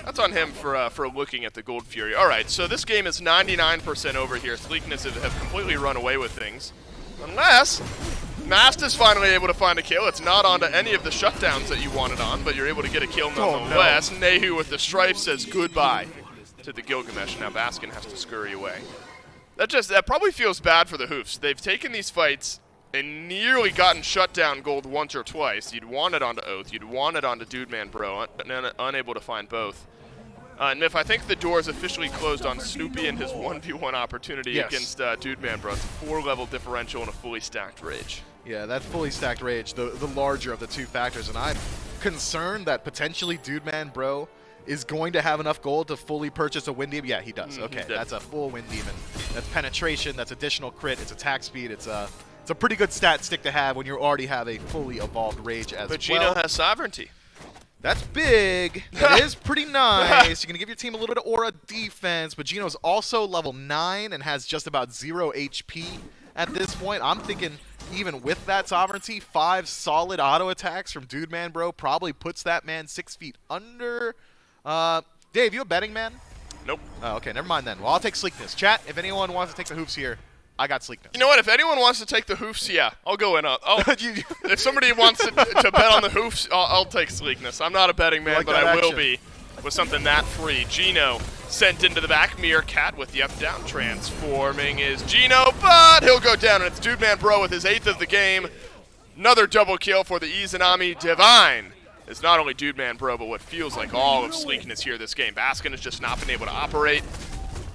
[SPEAKER 1] That's on him for looking at the Gold Fury. All right, so this game is 99% over here. Sleekness have completely run away with things. Unless Mast is finally able to find a kill. It's not onto any of the shutdowns that you wanted on, but you're able to get a kill nonetheless. Oh, no. Nehu with the Strife says goodbye to the Gilgamesh. Now Baskin has to scurry away. That probably feels bad for the Hoofs. They've taken these fights and nearly gotten shut down gold once or twice. You'd want it onto Oath. You'd want it onto Dude Man Bro. Unable to find both. And if I think the door is officially closed on Snoopy and his 1v1 opportunity against Dude Man Bro. It's a 4-level differential and a fully stacked Rage.
[SPEAKER 2] Yeah, that fully stacked Rage, the larger of the two factors. And I'm concerned that potentially Dude Man Bro is going to have enough gold to fully purchase a Wind Demon. Yeah, he does. Okay, that's a full Wind Demon. That's penetration. That's additional crit. It's attack speed. It's a pretty good stat stick to have when you already have a fully evolved Rage as well.
[SPEAKER 1] But Gino has Sovereignty.
[SPEAKER 2] That's big. That is pretty nice. You're going to give your team a little bit of aura defense, but Gino's also level 9 and has just about 0 HP at this point. I'm thinking even with that Sovereignty, 5 solid auto attacks from Dude Man Bro probably puts that man 6 feet under. Dave, you a betting man?
[SPEAKER 1] Nope.
[SPEAKER 2] Oh, okay, never mind then. Well, I'll take Sleekness. Chat, if anyone wants to take the Hoofs here, I got Sleekness.
[SPEAKER 1] You know what? If anyone wants to take the Hoofs, yeah, I'll go in. If somebody wants to bet on the Hoofs, I'll take Sleekness. I'm not a betting man, but I will be with something that free. Gino sent into the back. Meerkat with the up-down. Transforming is Gino, but he'll go down, and it's Dude Man Bro with his 8th of the game. Another double kill for the Izanami Divine. It's not only Dude Man Bro, but what feels like all of Sleekness here this game. Baskin has just not been able to operate.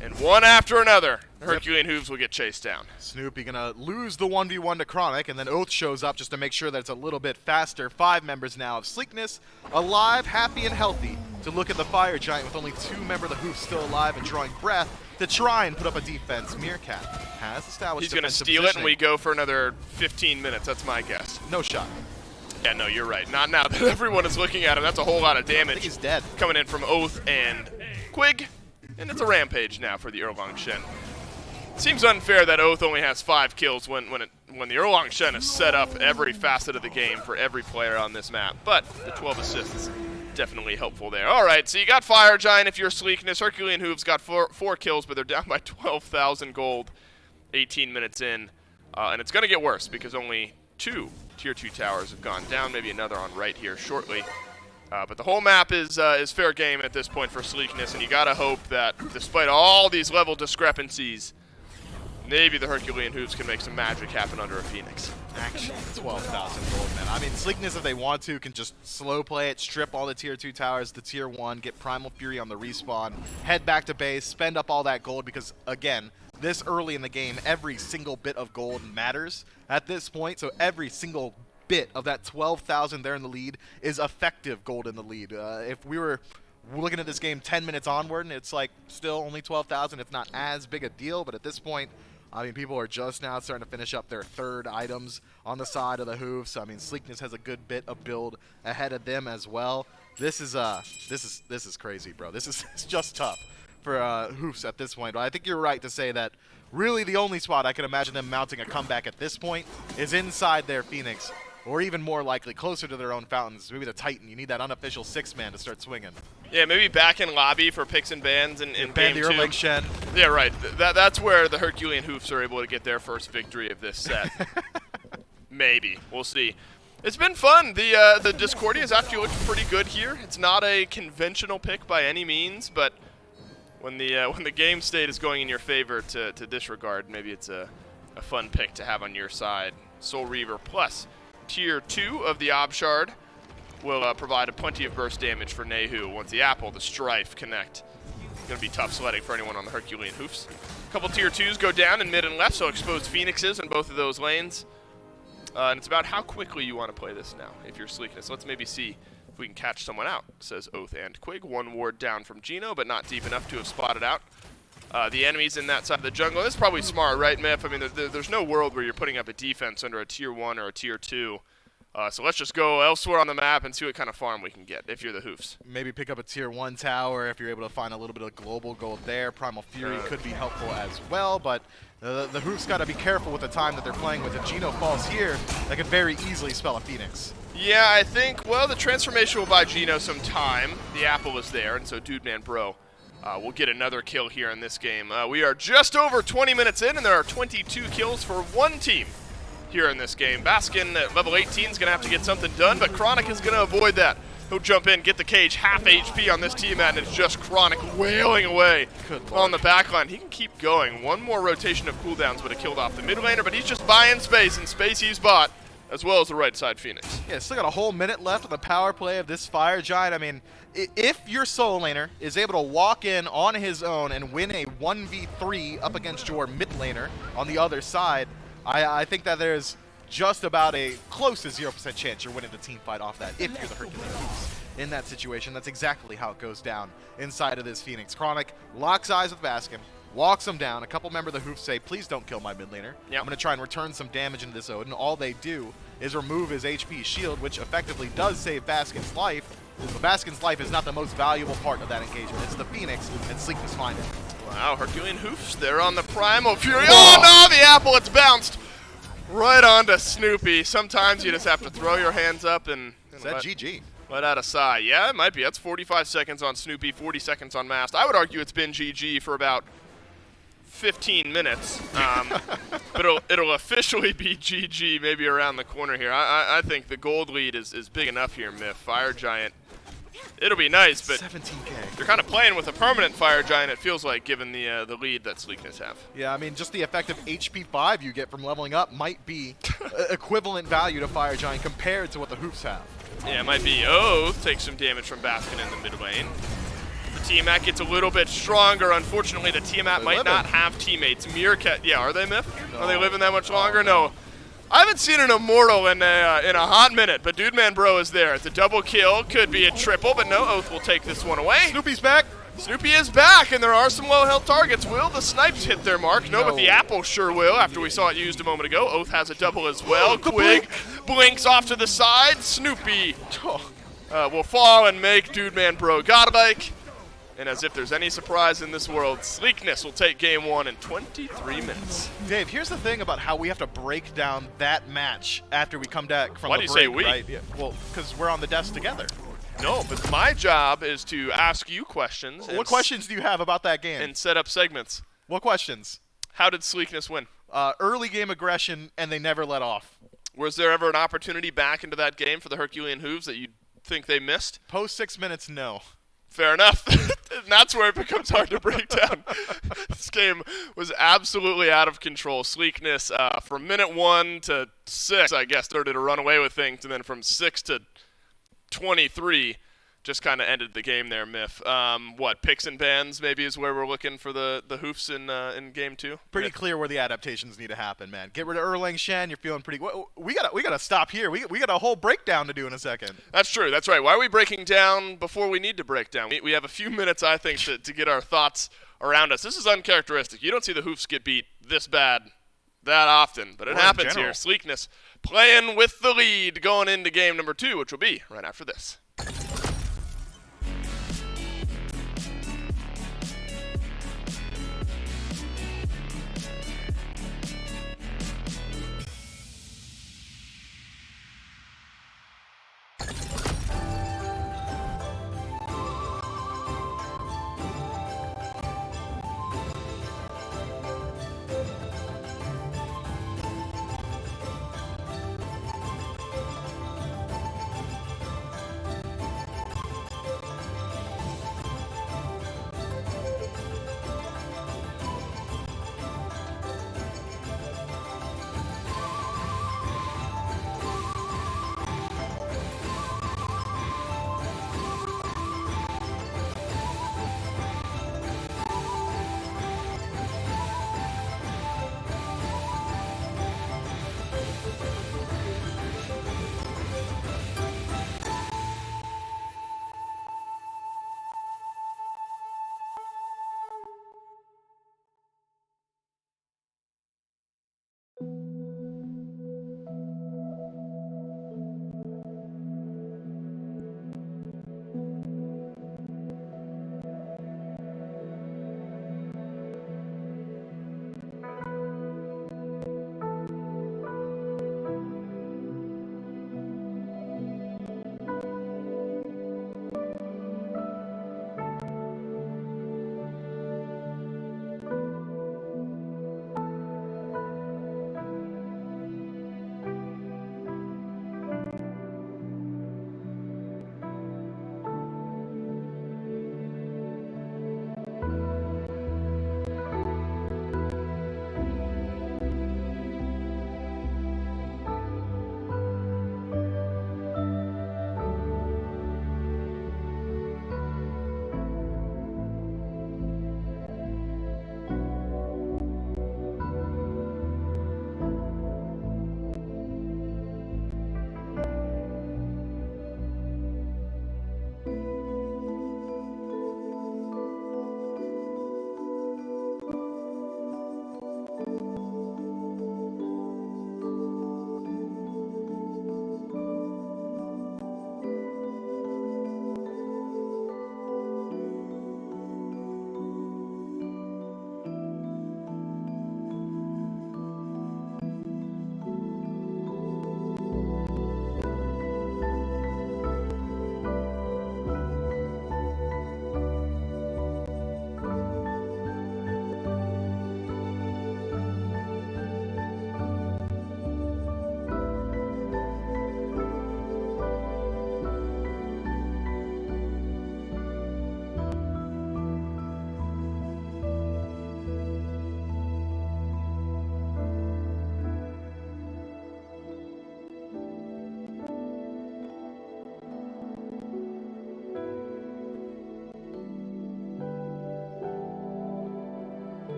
[SPEAKER 1] And one after another, Herculean Hoofs will get chased down.
[SPEAKER 2] Snoopy gonna lose the 1v1 to Chronic, and then Oath shows up just to make sure that it's a little bit faster. 5 members now of Sleekness, alive, happy, and healthy to look at the Fire Giant with only 2 members of the Hoofs still alive and drawing breath to try and put up a defense. Meerkat has established.
[SPEAKER 1] He's gonna steal it, and we go for another 15 minutes. That's my guess.
[SPEAKER 2] No shot.
[SPEAKER 1] Yeah, no, you're right. Not now that everyone is looking at him. That's a whole lot of damage.
[SPEAKER 2] I think he's dead.
[SPEAKER 1] Coming in from Oath and Quig. And it's a rampage now for the Erlang Shen. Seems unfair that Oath only has 5 kills when the Erlang Shen has set up every facet of the game for every player on this map. But the 12 assists definitely helpful there. All right, so you got Fire Giant if you're Sleekness. Herculean Hoofs got 4 kills, but they're down by 12,000 gold 18 minutes in. And it's going to get worse because only 2 Tier 2 towers have gone down. Maybe another on right here shortly. But the whole map is fair game at this point for Sleekness, and you gotta hope that despite all these level discrepancies, maybe the Herculean Hoofs can make some magic happen under a Phoenix.
[SPEAKER 2] Actually, 12,000 gold, man. I mean, Sleekness, if they want to, can just slow play it, strip all the Tier 2 towers to Tier 1, get Primal Fury on the respawn, head back to base, spend up all that gold, because, again, this early in the game, every single bit of gold matters at this point, so every single bit of that 12,000 there in the lead is effective gold in the lead. If we were looking at this game 10 minutes onward and it's like still only 12,000, it's not as big a deal, but at this point, I mean, people are just now starting to finish up their 3rd items on the side of the Hoofs. I mean, Sleekness has a good bit of build ahead of them as well. This is crazy, bro. This is just tough for Hoofs at this point. But I think you're right to say that really the only spot I can imagine them mounting a comeback at this point is inside their Phoenix. Or even more likely, closer to their own fountains. Maybe the Titan. You need that unofficial 6-man to start swinging.
[SPEAKER 1] Yeah, maybe back in lobby for picks and bans in
[SPEAKER 2] ban
[SPEAKER 1] game
[SPEAKER 2] the
[SPEAKER 1] 2.
[SPEAKER 2] Erlang Shen.
[SPEAKER 1] Yeah, right. That's where the Herculean Hoofs are able to get their first victory of this set. Maybe. We'll see. It's been fun. The Discordia has actually looked pretty good here. It's not a conventional pick by any means, but when the game state is going in your favor to disregard, maybe it's a fun pick to have on your side. Soul Reaver plus Tier 2 of the Ob Shard will provide plenty of burst damage for Nehu once the Apple, the Strife connect. It's going to be tough sledding for anyone on the Herculean Hoofs. A couple Tier 2s go down in mid and left, so exposed Phoenixes in both of those lanes. And it's about how quickly you want to play this now, if you're Sleekness. Let's maybe see if we can catch someone out, says Oath and Quig. One ward down from Gino, but not deep enough to have spotted out the enemies in that side of the jungle. This is probably smart, right, Miff? I mean, there's no world where you're putting up a defense under a tier 1 or a tier 2. So let's just go elsewhere on the map and see what kind of farm we can get if you're the Hoofs.
[SPEAKER 2] Maybe pick up a tier 1 tower if you're able to find a little bit of global gold there. Primal Fury could be helpful as well, but the Hoofs got to be careful with the time that they're playing with. If Gino falls here, that could very easily spell a Phoenix.
[SPEAKER 1] Yeah, I think, well, the transformation will buy Gino some time. The apple is there, and so Dude Man Bro will get another kill here in this game. We are just over 20 minutes in, and there are 22 kills for one team here in this game. Baskin at level 18 is going to have to get something done, but Chronic is going to avoid that. He'll jump in, get the cage, half HP on this Tiamat, and it's just Chronic wailing away on the backline. He can keep going. One more rotation of cooldowns would have killed off the mid laner, but he's just buying space, and space he's bought, as well as the right side Phoenix.
[SPEAKER 2] Yeah, still got a whole minute left of the power play of this Fire Giant. I mean, if your solo laner is able to walk in on his own and win a 1v3 up against your mid laner on the other side, I think that there's just about a close to 0% chance you're winning the team fight off that if you're the Herculean Hoofs. In that situation, that's exactly how it goes down inside of this Phoenix. Chronic locks eyes with Baskin, walks him down. A couple members of the Hoofs say, please don't kill my mid laner. Yep. I'm going to try and return some damage into this Odin. All they do is remove his HP shield, which effectively does save Baskin's life. But Baskin's life is not the most valuable part of that engagement. It's the Phoenix, and Sleekness find it.
[SPEAKER 1] Wow, Herculean Hoofs, they're on the Primal Fury. Oh no, the apple, it's bounced right onto Snoopy. Sometimes you just have to throw your hands up and
[SPEAKER 2] is that GG?
[SPEAKER 1] Let out a sigh. Yeah, it might be. That's 45 seconds on Snoopy, 40 seconds on Mast. I would argue it's been GG for about 15 minutes. But it'll officially be GG maybe around the corner here. I think the gold lead is big enough here, Miff. Fire Giant. It'll be nice, but
[SPEAKER 2] 17K.
[SPEAKER 1] You're kind of playing with a permanent Fire Giant, it feels like, given the lead that Sleekness have.
[SPEAKER 2] Yeah, I mean, just the effective HP 5 you get from leveling up might be equivalent value to Fire Giant compared to what the Hoofs have.
[SPEAKER 1] Yeah, it might be. Oath takes some damage from Baskin in the mid lane. The Tiamat gets a little bit stronger. Unfortunately, the Tiamat might not have teammates. Meerkat, yeah, are they, Miff? No. Are they living that much longer? No. I haven't seen an Immortal in a hot minute, but Dude Man Bro is there. It's a double kill, could be a triple, but no, Oath will take this one away.
[SPEAKER 2] Snoopy's back.
[SPEAKER 1] Snoopy is back, and there are some low-health targets. Will the snipes hit their mark? No, but the apple sure will after we saw it used a moment ago. Oath has a double as well. Quig blinks off to the side. Snoopy will fall and make Dude Man Bro godlike. And as if there's any surprise in this world, Sleekness will take game 1 in 23 minutes.
[SPEAKER 2] Dave, here's the thing about how we have to break down that match after we come back from the break.
[SPEAKER 1] Why do you say we?
[SPEAKER 2] Right? Yeah. Well, because we're on the desk together.
[SPEAKER 1] No, but my job is to ask you questions.
[SPEAKER 2] What questions do you have about that game?
[SPEAKER 1] And set up segments.
[SPEAKER 2] What questions?
[SPEAKER 1] How did Sleekness win?
[SPEAKER 2] Early game aggression, and they never let off.
[SPEAKER 1] Was there ever an opportunity back into that game for the Herculean Hooves that you think they missed?
[SPEAKER 2] Post 6 minutes, no.
[SPEAKER 1] Fair enough. And that's where it becomes hard to break down. This game was absolutely out of control. Sleekness from minute 1 to 6, I guess, started to run away with things, and then from 6 to 23 just kind of ended the game there, Miff. What, picks and bans maybe is where we're looking for the Hoofs in game 2?
[SPEAKER 2] Pretty clear where the adaptations need to happen, man. Get rid of Erlang Shen, you're feeling pretty... We gotta stop here. We got a whole breakdown to do in a second.
[SPEAKER 1] That's true. That's right. Why are we breaking down before we need to break down? We have a few minutes, I think, to get our thoughts around us. This is uncharacteristic. You don't see the Hoofs get beat this bad that often, but it happens here. Sleekness playing with the lead going into game number 2, which will be right after this.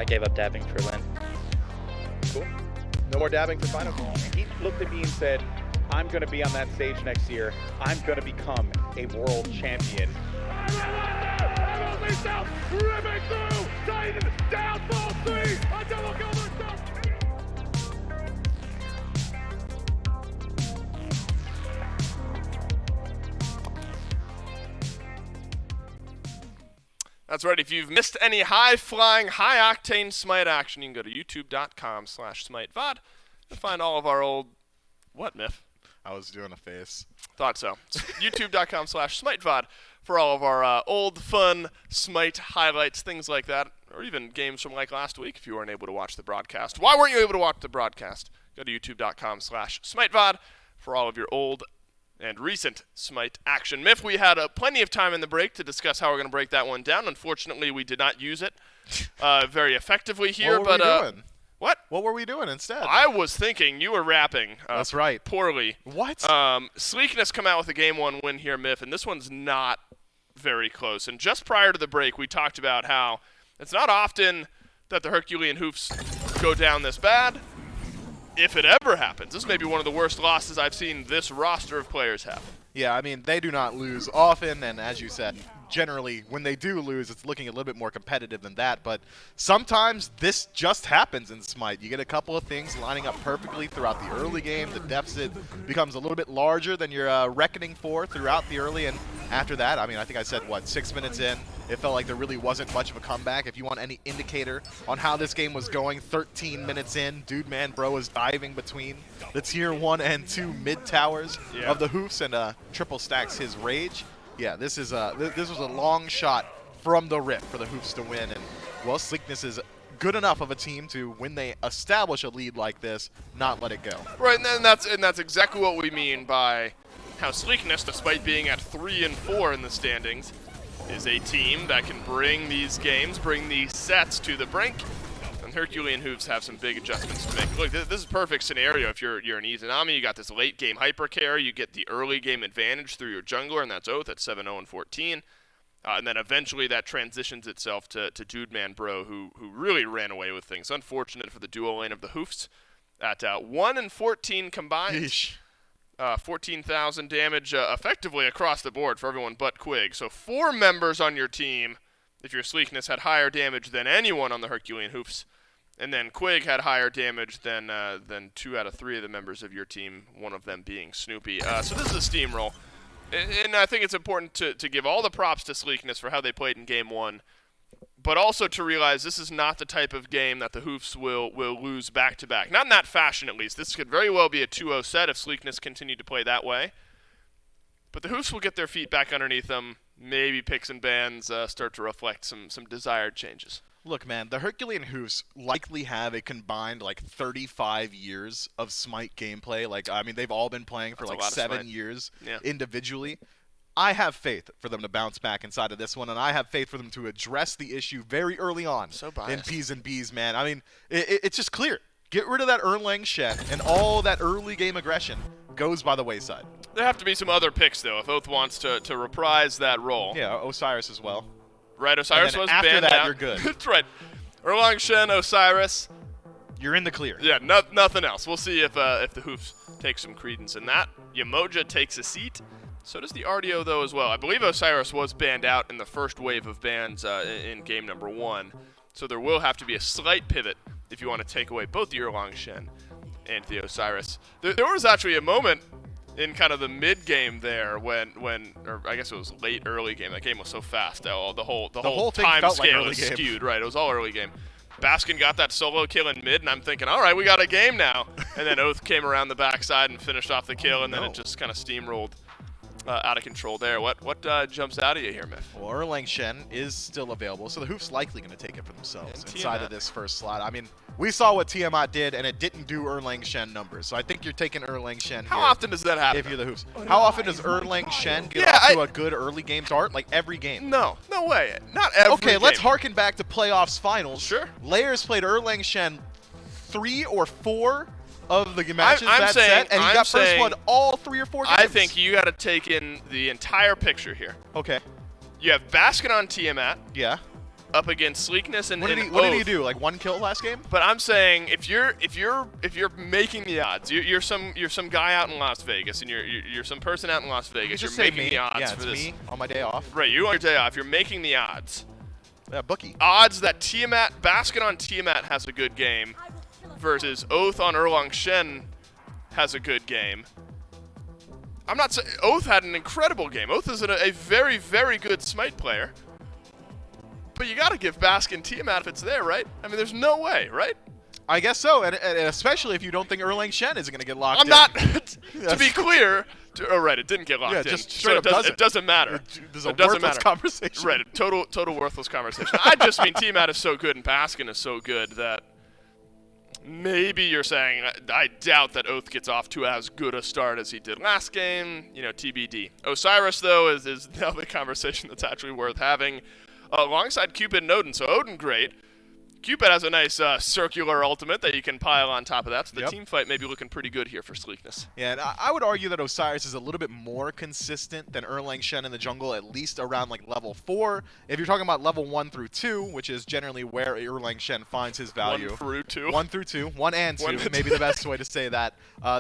[SPEAKER 3] gave up dabbing for Lynn.
[SPEAKER 4] Cool. No more dabbing for final. He looked at me and said, I'm going to be on that stage next year. I'm going to become a world champion. Ripping through, Titan, down, ball three, a double kill myself.
[SPEAKER 1] That's right. If you've missed any high-flying, high-octane Smite action, you can go to youtube.com/SmiteVod to find all of our old... What, Myth?
[SPEAKER 2] I was doing a face.
[SPEAKER 1] Thought so. youtube.com/SmiteVod for all of our old, fun Smite highlights, things like that, or even games from like last week if you weren't able to watch the broadcast. Why weren't you able to watch the broadcast? Go to youtube.com/SmiteVod for all of your old and recent Smite action. Myth, we had plenty of time in the break to discuss how we're going to break that one down. Unfortunately, we did not use it very effectively here.
[SPEAKER 2] What were we doing?
[SPEAKER 1] What?
[SPEAKER 2] What were we doing instead?
[SPEAKER 1] I was thinking you were rapping.
[SPEAKER 2] That's right.
[SPEAKER 1] Poorly.
[SPEAKER 2] What?
[SPEAKER 1] Sleekness come out with a Game 1 win here, Myth, and this one's not very close. And just prior to the break, we talked about how it's not often that the Herculean Hoofs go down this bad. If it ever happens, this may be one of the worst losses I've seen this roster of players have.
[SPEAKER 2] Yeah, I mean, they do not lose often, and as you said, generally, when they do lose, it's looking a little bit more competitive than that, but sometimes this just happens in Smite. You get a couple of things lining up perfectly throughout the early game. The deficit becomes a little bit larger than you're reckoning for throughout the early, and after that, I mean, I think I said, what, 6 minutes in, it felt like there really wasn't much of a comeback. If you want any indicator on how this game was going, 13 minutes in, Dude Man Bro was diving between the Tier 1 and 2 mid-towers of the Hoofs and triple stacks his rage. Yeah, this was a long shot from the rip for the Hoofs to win, and well, Sleekness is good enough of a team to, when they establish a lead like this, not let it go.
[SPEAKER 1] Right, and that's exactly what we mean by how Sleekness, despite being at 3 and 4 in the standings, is a team that can bring these games, bring these sets to the brink. And Herculean Hoofs have some big adjustments to make. Look, this is a perfect scenario if you're an Izanami. You got this late game hyper carry. You get the early game advantage through your jungler, and that's Oath at 7-0 and 14. And then eventually that transitions itself to Dude Man Bro, who really ran away with things. Unfortunate for the duo lane of the Hoofs at 1 and 14 combined.
[SPEAKER 2] Yeesh.
[SPEAKER 1] 14,000 damage effectively across the board for everyone but Quig. So 4 members on your team, if your Sleekness, had higher damage than anyone on the Herculean Hoofs. And then Quig had higher damage than 2 out of 3 of the members of your team, one of them being Snoopy. So this is a steamroll. And I think it's important to give all the props to Sleekness for how they played in Game 1, but also to realize this is not the type of game that the Hoofs will lose back-to-back. Not in that fashion, at least. This could very well be a 2-0 set if Sleekness continued to play that way. But the Hoofs will get their feet back underneath them. Maybe picks and bans start to reflect some desired changes.
[SPEAKER 2] Look, man, the Herculean Hoofs likely have a combined, 35 years of Smite gameplay. I mean, they've all been playing for, 7 years individually. I have faith for them to bounce back inside of this one, and I have faith for them to address the issue very early on in P's and B's, man. I mean, it's just clear. Get rid of that Erlang Shen, and all that early game aggression goes by the wayside.
[SPEAKER 1] There have to be some other picks, though, if Oath wants to reprise that role.
[SPEAKER 2] Yeah, Osiris as well.
[SPEAKER 1] Right, Osiris was banned
[SPEAKER 2] after that,
[SPEAKER 1] out.
[SPEAKER 2] you're good.
[SPEAKER 1] That's right. Erlang Shen, Osiris.
[SPEAKER 2] You're in the clear.
[SPEAKER 1] Yeah, nothing else. We'll see if the Hoofs take some credence in that. Yamoja takes a seat. So does the RDO, though, as well. I believe Osiris was banned out in the first wave of bans in game number 1. So there will have to be a slight pivot if you want to take away both the Erlang Shen and the Osiris. There was actually a moment in kind of the mid-game there when or I guess it was late early game. That game was so fast. The whole
[SPEAKER 2] thing
[SPEAKER 1] time
[SPEAKER 2] felt
[SPEAKER 1] scale
[SPEAKER 2] like
[SPEAKER 1] was
[SPEAKER 2] early game.
[SPEAKER 1] skewed. Right, it was all early game. Baskin got that solo kill in mid, and I'm thinking, all right, we got a game now. And then Oath came around the backside and finished off the kill, and then it just kind of steamrolled out of control there. What jumps out of you here, Myth?
[SPEAKER 2] Well, Erlang Shen is still available, so the Hoofs likely going to take it for themselves inside of this first slot. I mean, we saw what Tiamat did, and it didn't do Erlang Shen numbers. So I think you're taking Erlang Shen
[SPEAKER 1] How often does that happen?
[SPEAKER 2] if you're the Hoofs. How often does Erlang Shen get off to a good early game start? Like every game.
[SPEAKER 1] No way. Not every
[SPEAKER 2] Okay,
[SPEAKER 1] game.
[SPEAKER 2] let's harken back to playoffs finals.
[SPEAKER 1] Sure.
[SPEAKER 2] Layers played Erlang Shen 3 or 4 of the matches
[SPEAKER 1] I'm
[SPEAKER 2] that
[SPEAKER 1] saying,
[SPEAKER 2] set, and he got first blood all 3 or 4 games.
[SPEAKER 1] I think you got to take in the entire picture here.
[SPEAKER 2] Okay.
[SPEAKER 1] You have Baskin on Tiamat.
[SPEAKER 2] Yeah.
[SPEAKER 1] up against Sleekness and
[SPEAKER 2] What did
[SPEAKER 1] Oath.
[SPEAKER 2] he do? Like 1 kill last game?
[SPEAKER 1] But I'm saying if you're making the odds, you're some guy out in Las Vegas, and you're some person out in Las Vegas. You're making the odds for this.
[SPEAKER 2] Me on my day off.
[SPEAKER 1] Right, you on your day off. You're making the odds.
[SPEAKER 2] Yeah, bookie.
[SPEAKER 1] Odds that Basket on Tiamat has a good game versus Oath on Erlang Shen has a good game. I'm not saying Oath had an incredible game. Oath is a very, very good Smite player. But you got to give Baskin Tiamat if it's there, right? I mean, there's no way, right?
[SPEAKER 2] I guess so, and especially if you don't think Erlang Shen is going to get locked
[SPEAKER 1] I'm
[SPEAKER 2] in.
[SPEAKER 1] not, to be clear, right, it didn't get locked in.
[SPEAKER 2] Yeah, just straight up doesn't.
[SPEAKER 1] It doesn't matter.
[SPEAKER 2] There's a worthless conversation.
[SPEAKER 1] Right, total worthless conversation. I just mean Tiamat is so good and Baskin is so good that maybe you're saying, I doubt that Oath gets off to as good a start as he did last game, TBD. Osiris, though, is now the conversation that's actually worth having. Alongside Cupid and Odin. So Odin, great. Cupid has a nice circular ultimate that you can pile on top of that. So the team fight may be looking pretty good here for Sleekness.
[SPEAKER 2] Yeah, and I would argue that Osiris is a little bit more consistent than Erlang Shen in the jungle, at least around like level 4. If you're talking about level 1 through 2, which is generally where Erlang Shen finds his value.
[SPEAKER 1] 1 through 2.
[SPEAKER 2] 1 through 2. 1 and 2, maybe the best way to say that.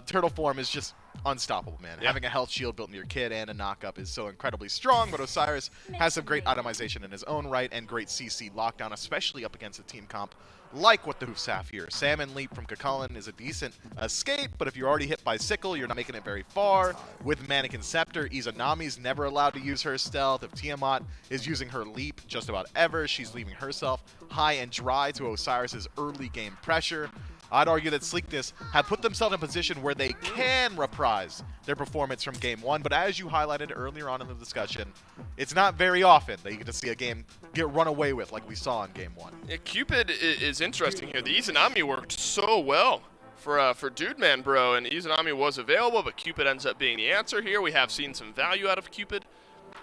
[SPEAKER 2] Turtle form is just unstoppable, man.
[SPEAKER 1] Yeah.
[SPEAKER 2] Having a health shield built into your kit and a knockup is so incredibly strong, but Osiris has some great itemization in his own right and great CC lockdown, especially up against a team comp like what the Hoofs have here. Salmon Leap from Kakalin is a decent escape, but if you're already hit by Sickle, you're not making it very far. With Mannequin Scepter, Izanami's never allowed to use her stealth. If Tiamat is using her leap just about ever, she's leaving herself high and dry to Osiris's early game pressure. I'd argue that Sleekness have put themselves in a position where they can reprise their performance from Game 1, but as you highlighted earlier on in the discussion, it's not very often that you get to see a game get run away with like we saw in Game 1.
[SPEAKER 1] Yeah, Cupid is interesting here. The Izanami worked so well for Dude Man Bro, and Izanami was available, but Cupid ends up being the answer here. We have seen some value out of Cupid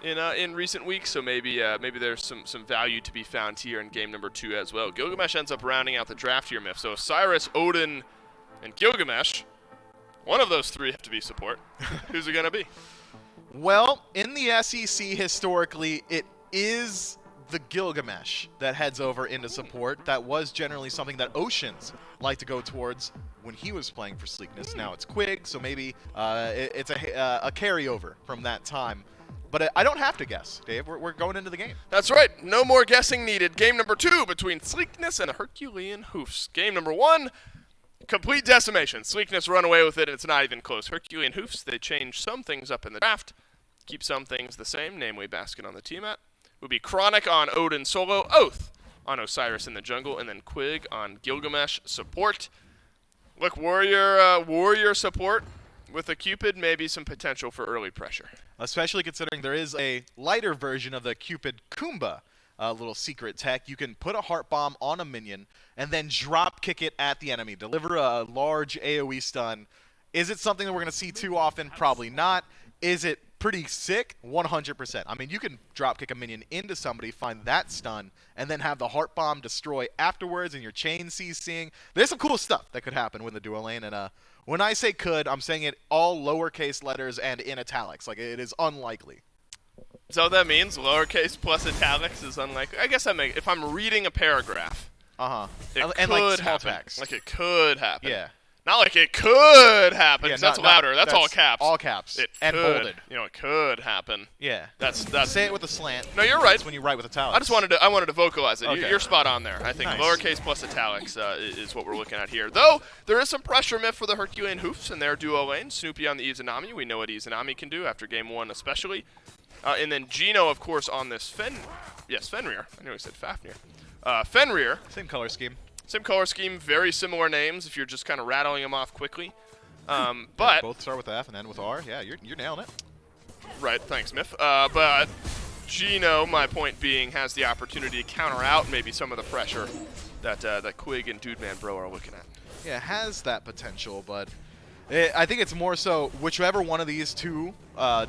[SPEAKER 1] in recent weeks, so maybe there's some value to be found here in game number 2 as well. Gilgamesh ends up rounding out the draft here, Myth. So Osiris, Odin, and Gilgamesh, one of those 3 have to be support. Who's it going to be?
[SPEAKER 2] Well, in the SEC historically, it is the Gilgamesh that heads over into support. That was generally something that Oceans liked to go towards when he was playing for Sleekness. Now it's Quig, so maybe it's a carryover from that time. But I don't have to guess, Dave. We're going into the game.
[SPEAKER 1] That's right. No more guessing needed. Game number 2 between Sleekness and Herculean Hoofs. Game number 1, complete decimation. Sleekness run away with it, and it's not even close. Herculean Hoofs, they change some things up in the draft, keep some things the same, namely Basket on the Tiamat. Would be Chronic on Odin solo, Oath on Osiris in the jungle, and then Quig on Gilgamesh support. Look, warrior support with a Cupid, maybe some potential for early pressure.
[SPEAKER 2] Especially considering there is a lighter version of the Cupid Kumba little secret tech. You can put a heart bomb on a minion and then drop kick it at the enemy. Deliver a large AoE stun. Is it something that we're going to see too often? Probably not. Is it pretty sick? 100%. I mean, you can drop kick a minion into somebody, find that stun, and then have the heart bomb destroy afterwards and your chain CCing. There's some cool stuff that could happen with the dual lane, and when I say could, I'm saying it all lowercase letters and in italics. Like, it is unlikely.
[SPEAKER 1] Is that what that means? Lowercase plus italics is unlikely? I guess if I'm reading a paragraph, it
[SPEAKER 2] and
[SPEAKER 1] could
[SPEAKER 2] like small
[SPEAKER 1] happen.
[SPEAKER 2] text.
[SPEAKER 1] Like it could happen.
[SPEAKER 2] Yeah.
[SPEAKER 1] Not like it could happen.
[SPEAKER 2] Yeah,
[SPEAKER 1] That's louder. That's all caps.
[SPEAKER 2] All caps.
[SPEAKER 1] It
[SPEAKER 2] and
[SPEAKER 1] could.
[SPEAKER 2] bolded.
[SPEAKER 1] It could happen.
[SPEAKER 2] Yeah.
[SPEAKER 1] That's.
[SPEAKER 2] Say it with a slant.
[SPEAKER 1] No, you're right.
[SPEAKER 2] That's when you write with italics.
[SPEAKER 1] I wanted to vocalize it.
[SPEAKER 2] Okay.
[SPEAKER 1] You're spot on there. I think
[SPEAKER 2] Nice.
[SPEAKER 1] lowercase plus italics is what we're looking at here. Though there is some pressure myth for the Herculean Hoofs in their duo lane. Snoopy on the Izanami. We know what Izanami can do after game 1 especially. And then Gino, of course, on this Fenrir. I knew he said Fafnir. Fenrir.
[SPEAKER 2] Same color scheme.
[SPEAKER 1] Same color scheme, very similar names if you're just kind of rattling them off quickly. But
[SPEAKER 2] both start with F and end with R. Yeah, you're nailing it.
[SPEAKER 1] Right, thanks, Myth. But Gino, my point being, has the opportunity to counter out maybe some of the pressure that Quig and Dude Man Bro are looking at.
[SPEAKER 2] Yeah, it has that potential, but I think it's more so whichever one of these two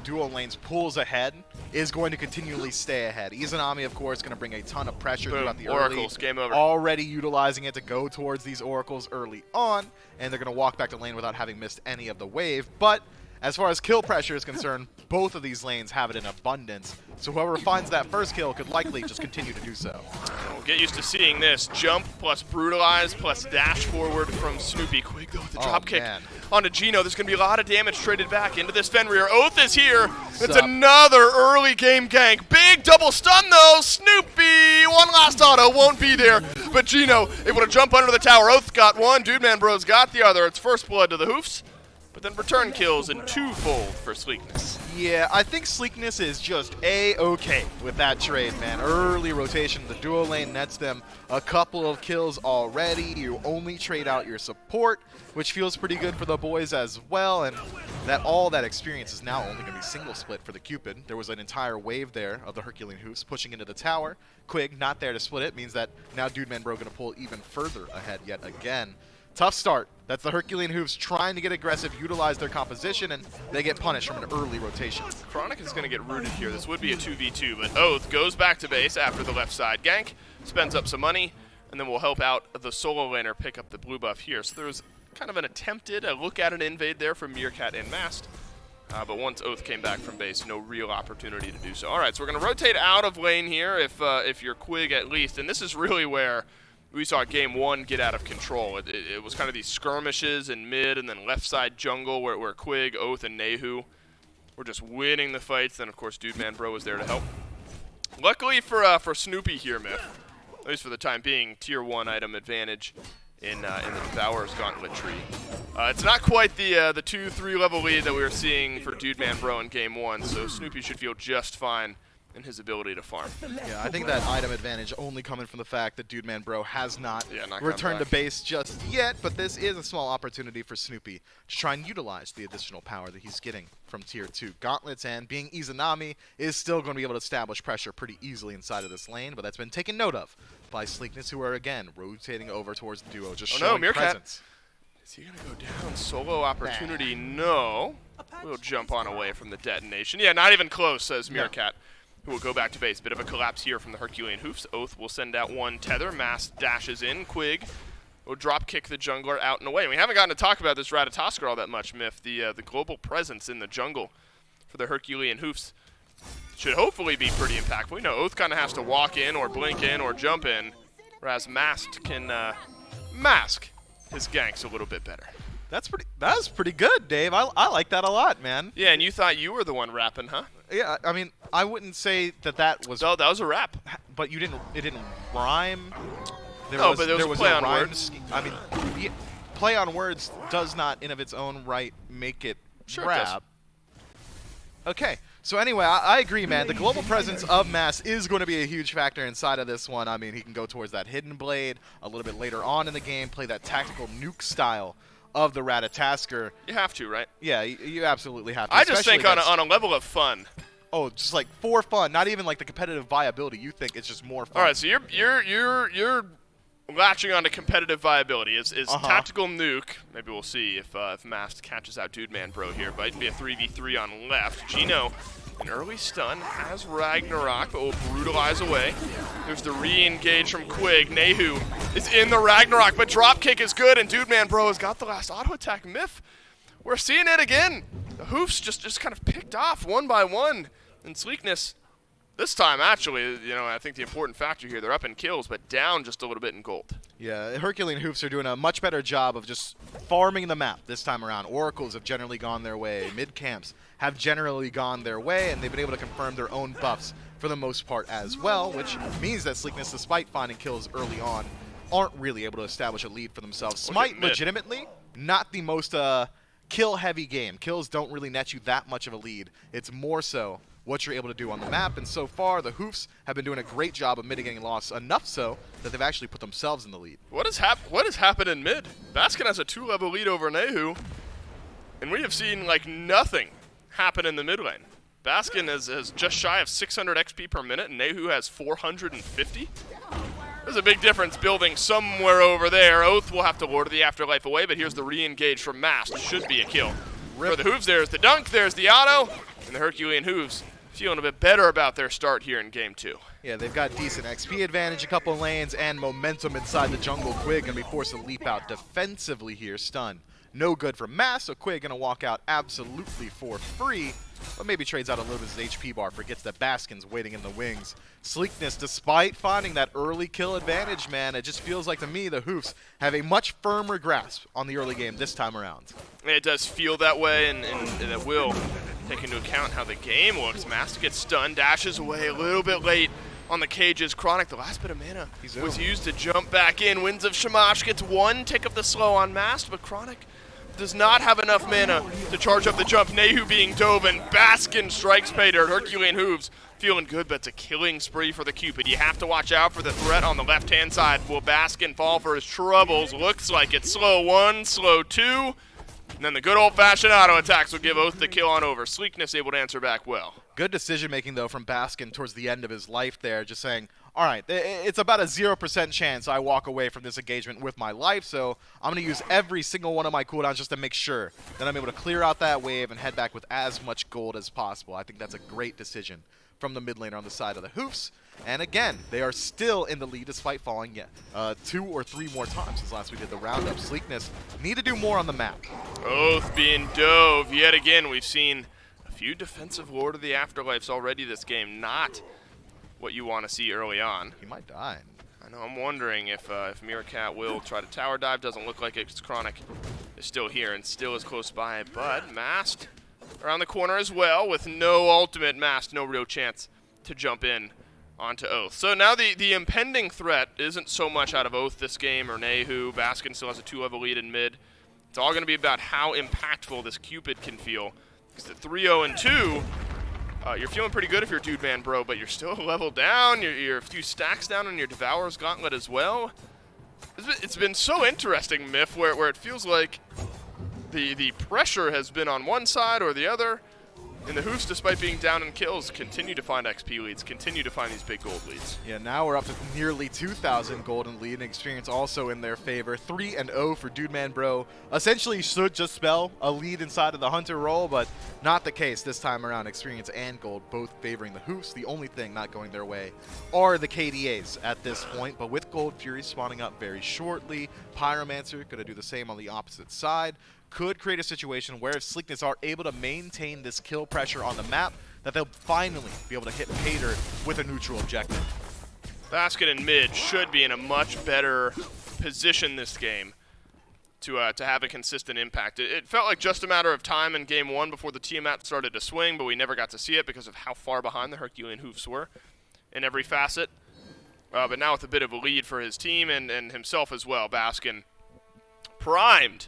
[SPEAKER 2] dual lanes pulls ahead is going to continually stay ahead. Izanami, of course, going to bring a ton of pressure throughout the
[SPEAKER 1] Oracles,
[SPEAKER 2] early.
[SPEAKER 1] game over.
[SPEAKER 2] Already utilizing it to go towards these Oracles early on, and they're going to walk back to lane without having missed any of the wave. But as far as kill pressure is concerned, both of these lanes have it in abundance. So whoever finds that first kill could likely just continue to do so.
[SPEAKER 1] We'll get used to seeing this. Jump plus brutalize plus dash forward from Snoopy. Quig though with the drop kick onto Gino. There's going to be a lot of damage traded back into this Fenrir. Oath is here. It's another early game gank. Big double stun though. Snoopy, one last auto, won't be there. But Gino able to jump under the tower. Oath got one. Dude Man Bros got the other. It's first blood to the Hoofs. But then return kills in twofold for Sleekness.
[SPEAKER 2] Yeah, I think Sleekness is just A-okay with that trade, man. Early rotation, the duo lane nets them a couple of kills already. You only trade out your support, which feels pretty good for the boys as well. And all that experience is now only going to be single split for the Cupid. There was an entire wave there of the Herculean Hoofs pushing into the tower. Quig not there to split it, means that now Dude Man Bro going to pull even further ahead yet again. Tough start. That's the Herculean Hoofs trying to get aggressive, utilize their composition, and they get punished from an early rotation.
[SPEAKER 1] Chronic is going to get rooted here. This would be a 2v2, but Oath goes back to base after the left side gank, spends up some money, and then will help out the solo laner pick up the blue buff here. So there was kind of an attempted look at an invade there from Meerkat and Mast, but once Oath came back from base, no real opportunity to do so. All right, so we're going to rotate out of lane here if you're Quig at least, and this is really where we saw game one get out of control. It was kind of these skirmishes in mid and then left side jungle where Quig, Oath, and Nehu were just winning the fights. Then, of course, Dude Man Bro was there to help. Luckily for Snoopy here, Myth, at least for the time being, tier 1 item advantage in the Devourer's Gauntlet tree. It's not quite the 2-3 level lead that we were seeing for Dude Man Bro in game 1, so Snoopy should feel just fine in his ability to farm.
[SPEAKER 2] Yeah, I think that item advantage only coming from the fact that Dude Man Bro has not returned to base just yet, but this is a small opportunity for Snoopy to try and utilize the additional power that he's getting from tier 2 gauntlets, and being Izanami is still going to be able to establish pressure pretty easily inside of this lane, but that's been taken note of by Sleekness, who are again rotating over towards the duo, just showing presence.
[SPEAKER 1] Is he going to go down? Solo opportunity? No. We'll jump on away from the detonation. Yeah, not even close, says Meerkat, who will go back to base. Bit of a collapse here from the Herculean Hoofs. Oath will send out one tether. Mast dashes in. Quig will drop kick the jungler out and away. And we haven't gotten to talk about this Ratatosker all that much, Myth. The global presence in the jungle for the Herculean Hoofs should hopefully be pretty impactful. You know, Oath kind of has to walk in or blink in or jump in, whereas Mast can mask his ganks a little bit better.
[SPEAKER 2] That's pretty good, Dave. I like that a lot, man.
[SPEAKER 1] Yeah, and you thought you were the one rapping, huh?
[SPEAKER 2] Yeah, I mean, I wouldn't say that was.
[SPEAKER 1] Oh, that was a rap.
[SPEAKER 2] But you didn't. It didn't rhyme.
[SPEAKER 1] But there was a play on words.
[SPEAKER 2] I mean, play on words does not, in of its own right, make it rap. Okay. So anyway, I agree, man. The global presence of Mass is going to be a huge factor inside of this one. I mean, he can go towards that hidden blade a little bit later on in the game, play that tactical nuke style of the Ratatosker.
[SPEAKER 1] You have to, right?
[SPEAKER 2] Yeah, you absolutely have to.
[SPEAKER 1] I just think on a level of fun.
[SPEAKER 2] Oh, just like for fun, not even like the competitive viability. You think it's just more fun.
[SPEAKER 1] All right, so you're latching on to competitive viability. Is tactical nuke? Maybe we'll see if Mast catches out Dude Man Bro here. But it can be a 3v3 on left. Gino, an early stun, has Ragnarok, but will brutalize away. There's the re-engage from Quig. Nehu is in the Ragnarok, but dropkick is good, and Dude Man Bro has got the last auto attack. Myth, we're seeing it again. The Hoofs just kind of picked off one by one, and Sleekness, this time actually, you know, I think the important factor here, they're up in kills, but down just a little bit in gold.
[SPEAKER 2] Yeah, Herculean Hoofs are doing a much better job of just farming the map this time around. Oracles have generally gone their way. Mid-camps have generally gone their way, and they've been able to confirm their own buffs for the most part as well, which means that Sleekness, despite finding kills early on, aren't really able to establish a lead for themselves. Smite, legitimately, not the most kill-heavy game. Kills don't really net you that much of a lead. It's more so what you're able to do on the map, and so far the Hoofs have been doing a great job of mitigating loss, enough so that they've actually put themselves in the lead.
[SPEAKER 1] What has happened in mid? Baskin has a 2-level lead over Nehu, and we have seen like nothing happen in the mid lane. Baskin is just shy of 600 XP per minute, and Nehu has 450. There's a big difference building somewhere over there. Oath will have to lure the Afterlife away, but here's the re-engage from Mast. Should be a kill. For the Hoofs, there's the dunk, there's the auto, and the Herculean Hoofs feeling a bit better about their start here in game 2.
[SPEAKER 2] Yeah, they've got decent XP advantage, a couple lanes, and momentum inside the jungle. Quig gonna be forced to leap out defensively here. Stun no good for Mass, so Quig gonna walk out absolutely for free, but maybe trades out a little bit of his HP bar, forgets that Baskin's waiting in the wings. Sleekness, despite finding that early kill advantage, man, it just feels like to me the Hoofs have a much firmer grasp on the early game this time around.
[SPEAKER 1] It does feel that way, and it will take into account how the game looks. Master gets stunned, dashes away a little bit late on the cages. Chronic, the last bit of mana was used to jump back in. Winds of Shamash gets one tick of the slow on Mast, but Chronic does not have enough mana to charge up the jump. Nehu being dove, and Baskin strikes Pater. Herculean Hoofs feeling good, but it's a killing spree for the Cupid. You have to watch out for the threat on the left-hand side. Will Baskin fall for his troubles? Looks like it's slow 1, slow 2. And then the good old-fashioned auto attacks will give Oath the kill on over. Sleekness able to answer back well.
[SPEAKER 2] Good decision-making, though, from Baskin towards the end of his life there, just saying, all right, it's about a 0% chance I walk away from this engagement with my life, so I'm going to use every single one of my cooldowns just to make sure that I'm able to clear out that wave and head back with as much gold as possible. I think that's a great decision from the mid laner on the side of the Hoofs. And again, they are still in the lead despite falling 2 or 3 more times since last we did the roundup. Sleekness need to do more on the map.
[SPEAKER 1] Oath being dove. Yet again, we've seen a few defensive Lord of the Afterlives already this game. Not what you want to see early on.
[SPEAKER 2] He might die.
[SPEAKER 1] I know, I'm wondering if Meerkat will try to tower dive. Doesn't look like it's Chronic is still here and still is close by. But Mast around the corner as well with no ultimate. Mast, no real chance to jump in onto Oath. So now the impending threat isn't so much out of Oath this game or Nehu. Baskin still has a 2-level lead in mid. It's all going to be about how impactful this Cupid can feel. Because the 3-0 and 2, you're feeling pretty good if you're Dude Man Bro, but you're still a level down. You're a few stacks down on your Devourer's Gauntlet as well. It's been so interesting, Miff, where it feels like the pressure has been on one side or the other. And the Hoofs, despite being down in kills, continue to find XP leads, continue to find these big gold leads.
[SPEAKER 2] Yeah, now we're up to nearly 2,000 golden lead, and experience also in their favor. 3-0 for Dude Man Bro. Essentially should just spell a lead inside of the Hunter role, but not the case this time around. Experience and gold both favoring the Hoofs. The only thing not going their way are the KDAs at this point, but with Gold Fury spawning up very shortly, Pyromancer going to do the same on the opposite side. Could create a situation where if Sleekness are able to maintain this kill pressure on the map, that they'll finally be able to hit Pater with a neutral objective.
[SPEAKER 1] Basket and mid should be in a much better position this game to have a consistent impact. It felt like just a matter of time in Game 1 before the Tiamat started to swing, but we never got to see it because of how far behind the Herculean Hoofs were in every facet. But now with a bit of a lead for his team and himself as well, Baskin primed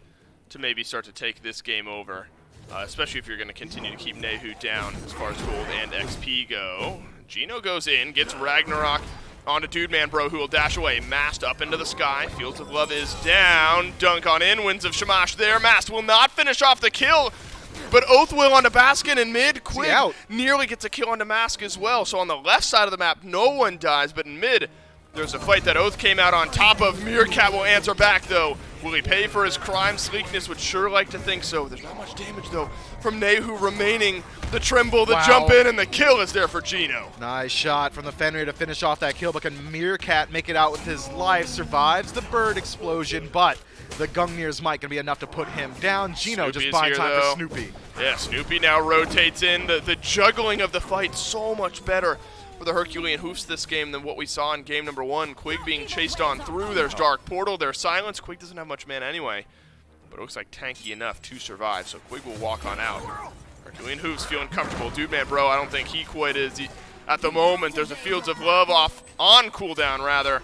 [SPEAKER 1] to maybe start to take this game over, especially if you're going to continue to keep Nehu down as far as gold and XP go. Gino goes in, gets Ragnarok onto Dude Man Bro, who will dash away. Mast up into the sky. Fields of Love is down. Dunk on in. Winds of Shamash there. Mast will not finish off the kill, but Oath will onto Baskin in mid. Quig nearly gets a kill onto Mask as well. So on the left side of the map, no one dies, but in mid, there's a fight that Oath came out on top of. Meerkat will answer back, though. Will he pay for his crime? Sleekness would sure like to think so. There's not much damage, though, from Nehu remaining. The Tremble, the jump in, and the kill is there for Gino.
[SPEAKER 2] Nice shot from the Fenrir to finish off that kill, but can Meerkat make it out with his life? Survives the bird explosion, but the Gungnir's might going to be enough to put him down. Gino
[SPEAKER 1] Snoopy
[SPEAKER 2] just buying time
[SPEAKER 1] though.
[SPEAKER 2] for Snoopy.
[SPEAKER 1] Yeah, Snoopy now rotates in. The juggling of the fight so much better for the Herculean Hoofs this game than what we saw in game number 1. Quig being chased on through. There's Dark Portal. There's Silence. Quig doesn't have much mana anyway, but it looks like tanky enough to survive, so Quig will walk on out. Herculean Hoofs feeling comfortable. Dude Man Bro, I don't think he quite is. At the moment, there's a Fields of Love on cooldown, rather.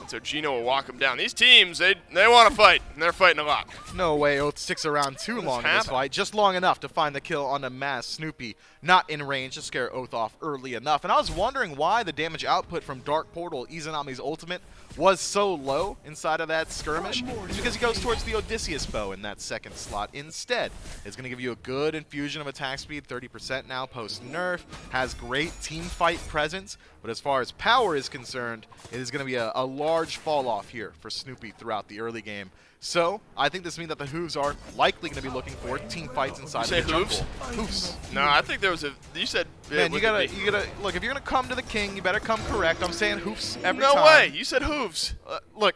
[SPEAKER 1] So Gino will walk him down. These teams, they want to fight, and they're fighting a lot.
[SPEAKER 2] No way Oath sticks around too long in this fight. Just long enough to find the kill on the Mass. Snoopy not in range to scare Oath off early enough. And I was wondering why the damage output from Dark Portal, Izanami's ultimate, was so low inside of that skirmish. It's because he goes towards the Odysseus bow in that second slot instead. It's going to give you a good infusion of attack speed, 30% now post-nerf. Has great team fight presence. But as far as power is concerned, it is going to be a large fall off here for Snoopy throughout the early game. So I think this means that the Hoofs are likely going to be looking for team fights inside the jungle.
[SPEAKER 1] Hoofs? No, I think there was a. You said.
[SPEAKER 2] Man, you gotta look. If you're gonna come to the king, you better come correct. I'm saying Hoofs every
[SPEAKER 1] No
[SPEAKER 2] time.
[SPEAKER 1] way. You said Hoofs.
[SPEAKER 2] Look,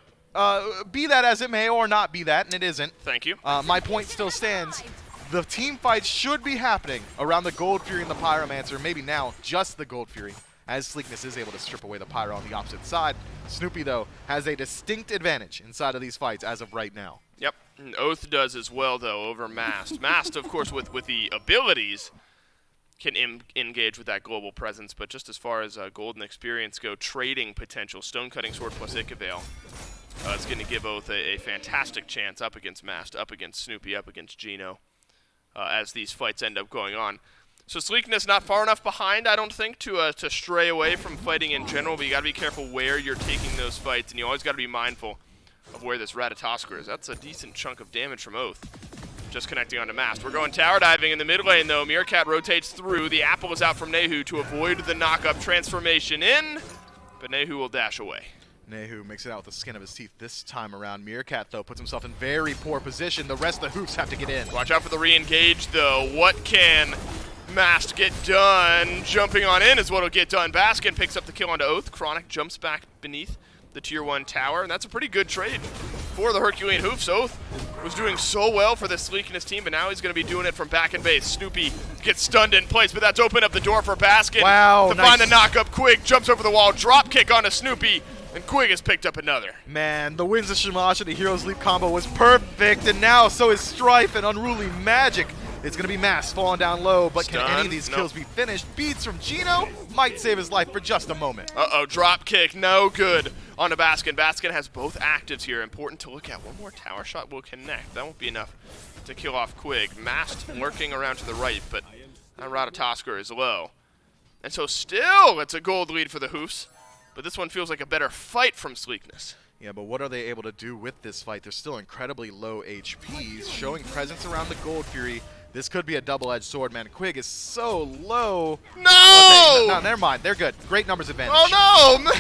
[SPEAKER 2] be that as it may or not be that, and it isn't.
[SPEAKER 1] Thank you.
[SPEAKER 2] My point still stands. The team fights should be happening around the Gold Fury and the Pyromancer, maybe now just the Gold Fury, as Sleekness is able to strip away the Pyro on the opposite side. Snoopy, though, has a distinct advantage inside of these fights as of right now.
[SPEAKER 1] Yep, and Oath does as well, though, over Mast. Mast, of course, with the abilities, can engage with that global presence, but just as far as golden experience go, trading potential, Stone Cutting Sword plus Ikavale, it's going to give Oath a fantastic chance up against Mast, up against Snoopy, up against Geno, as these fights end up going on. So Sleekness not far enough behind, I don't think, to stray away from fighting in general, but you got to be careful where you're taking those fights, and you always got to be mindful of where this Ratatosker is. That's a decent chunk of damage from Oath. Just connecting onto Mast. We're going tower diving in the mid lane, though. Meerkat rotates through. The apple is out from Nehu to avoid the knock-up transformation in, but Nehu will dash away.
[SPEAKER 2] Nehu makes it out with the skin of his teeth this time around. Meerkat, though, puts himself in very poor position. The rest of the Hoofs have to get in.
[SPEAKER 1] Watch out for the re-engage, though. What can Mast get done? Jumping on in is what will get done. Baskin picks up the kill onto Oath. Chronic jumps back beneath the tier 1 tower, and that's a pretty good trade for the Herculean Hoofs. Oath was doing so well for the Sleekness team, but now he's going to be doing it from back in base. Snoopy gets stunned in place, but that's opened up the door for Baskin.
[SPEAKER 2] Wow,
[SPEAKER 1] to
[SPEAKER 2] nice.
[SPEAKER 1] find the knock-up. Quig jumps over the wall, drop kick onto Snoopy, and Quig has picked up another.
[SPEAKER 2] Man, the Winds of Shamash and the Hero's Leap combo was perfect, and now so is Strife and Unruly Magic. It's going to be Mast falling down low, but can any of these kills be finished? Beats from Geno might save his life for just a moment.
[SPEAKER 1] Uh-oh, drop kick, no good onto Baskin. Baskin has both actives here. Important to look at. One more tower shot will connect. That won't be enough to kill off Quig. Mast lurking around to the right, but that Ratatosker is low. And so still, it's a gold lead for the Hoofs, but this one feels like a better fight from Sleekness.
[SPEAKER 2] Yeah, but what are they able to do with this fight? They're still incredibly low HPs, showing presence around the Gold Fury. This could be a double-edged sword, man. Quig is so low.
[SPEAKER 1] No!
[SPEAKER 2] Okay, no, never mind. They're good. Great numbers advantage.
[SPEAKER 1] Oh, no!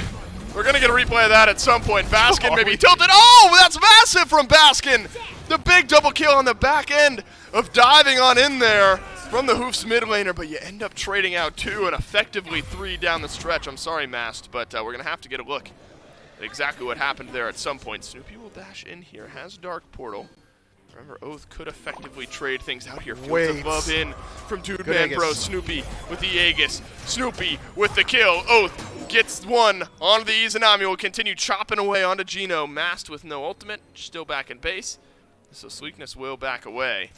[SPEAKER 1] We're going to get a replay of that at some point. Baskin maybe tilted. Oh, that's massive from Baskin! The big double kill on the back end of diving on in there from the Hoofs mid laner, but you end up trading out 2 and effectively 3 down the stretch. I'm sorry, Mast, but we're going to have to get a look at exactly what happened there at some point. Snoopy will dash in here, has Dark Portal. Remember, Oath could effectively trade things out here. Fields of Love in from Dude Man Bro. Snoopy with the Aegis. Snoopy with the kill. Oath gets one onto the Izanami. Will continue chopping away onto Geno. Mast with no ultimate, still back in base. So Sleekness will back away.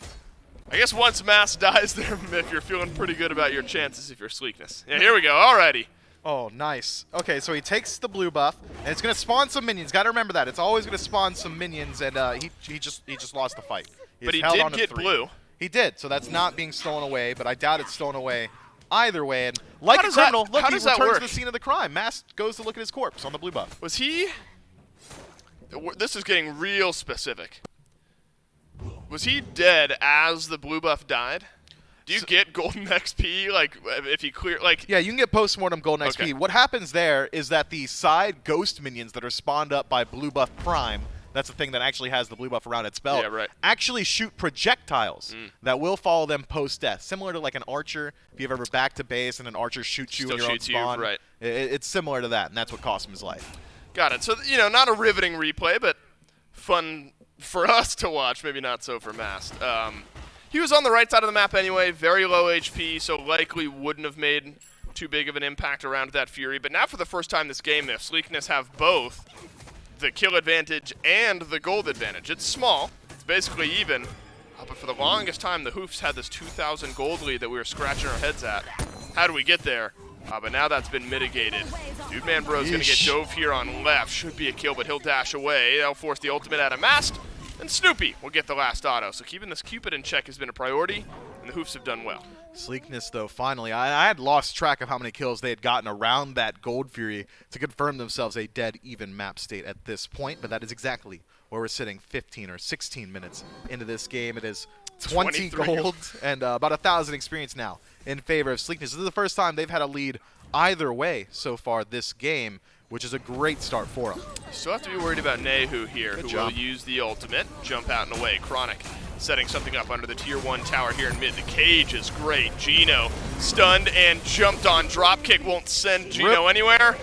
[SPEAKER 1] I guess once Mast dies there, if you're feeling pretty good about your chances if you're Sleekness. Yeah, here we go. Alrighty.
[SPEAKER 2] Oh, nice. Okay, so he takes the blue buff, and it's going to spawn some minions. Got to remember that. It's always going to spawn some minions, and he just lost the fight.
[SPEAKER 1] But he did get blue.
[SPEAKER 2] He did, so that's not being stolen away, but I doubt it's stolen away either way. And like a criminal, look, he returns to the scene of the crime. Mast goes to look at his corpse on the blue buff.
[SPEAKER 1] Was he... This is getting real specific. Was he dead as the blue buff died? Do you get golden XP, like, if you clear, like...
[SPEAKER 2] Yeah, you can get post-mortem golden XP. What happens there is that the side ghost minions that are spawned up by blue buff prime, that's the thing that actually has the blue buff around its belt, actually shoot projectiles that will follow them post-death. Similar to, like, an archer. If you've ever back to base and an archer shoots you in your own spawn. It's similar to that, and that's what cost him his life.
[SPEAKER 1] Got it. So, you know, not a riveting replay, but fun for us to watch. Maybe not so for Mast. He was on the right side of the map anyway, very low HP, so likely wouldn't have made too big of an impact around that Fury. But now for the first time this game, if Sleekness have both the kill advantage and the gold advantage. It's small, it's basically even, but for the longest time the Hoofs had this 2,000 gold lead that we were scratching our heads at. How do we get there? But now that's been mitigated. Dude Man Bro's going to get dove here on left. Should be a kill, but he'll dash away. That'll force the ultimate out of Mast. And Snoopy will get the last auto. So keeping this Cupid in check has been a priority, and the Hoofs have done well.
[SPEAKER 2] Sleekness, though, finally. I had lost track of how many kills they had gotten around that Gold Fury to confirm themselves a dead even map state at this point, but that is exactly where we're sitting 15 or 16 minutes into this game. It is 20 gold and about 1,000 experience now in favor of Sleekness. This is the first time they've had a lead either way so far this game, which is a great start for them.
[SPEAKER 1] Still have to be worried about Nehu here, who will use the ultimate, jump out and away. Chronic setting something up under the tier 1 tower here in mid. The cage is great. Geno stunned and jumped on. Dropkick won't send Geno anywhere.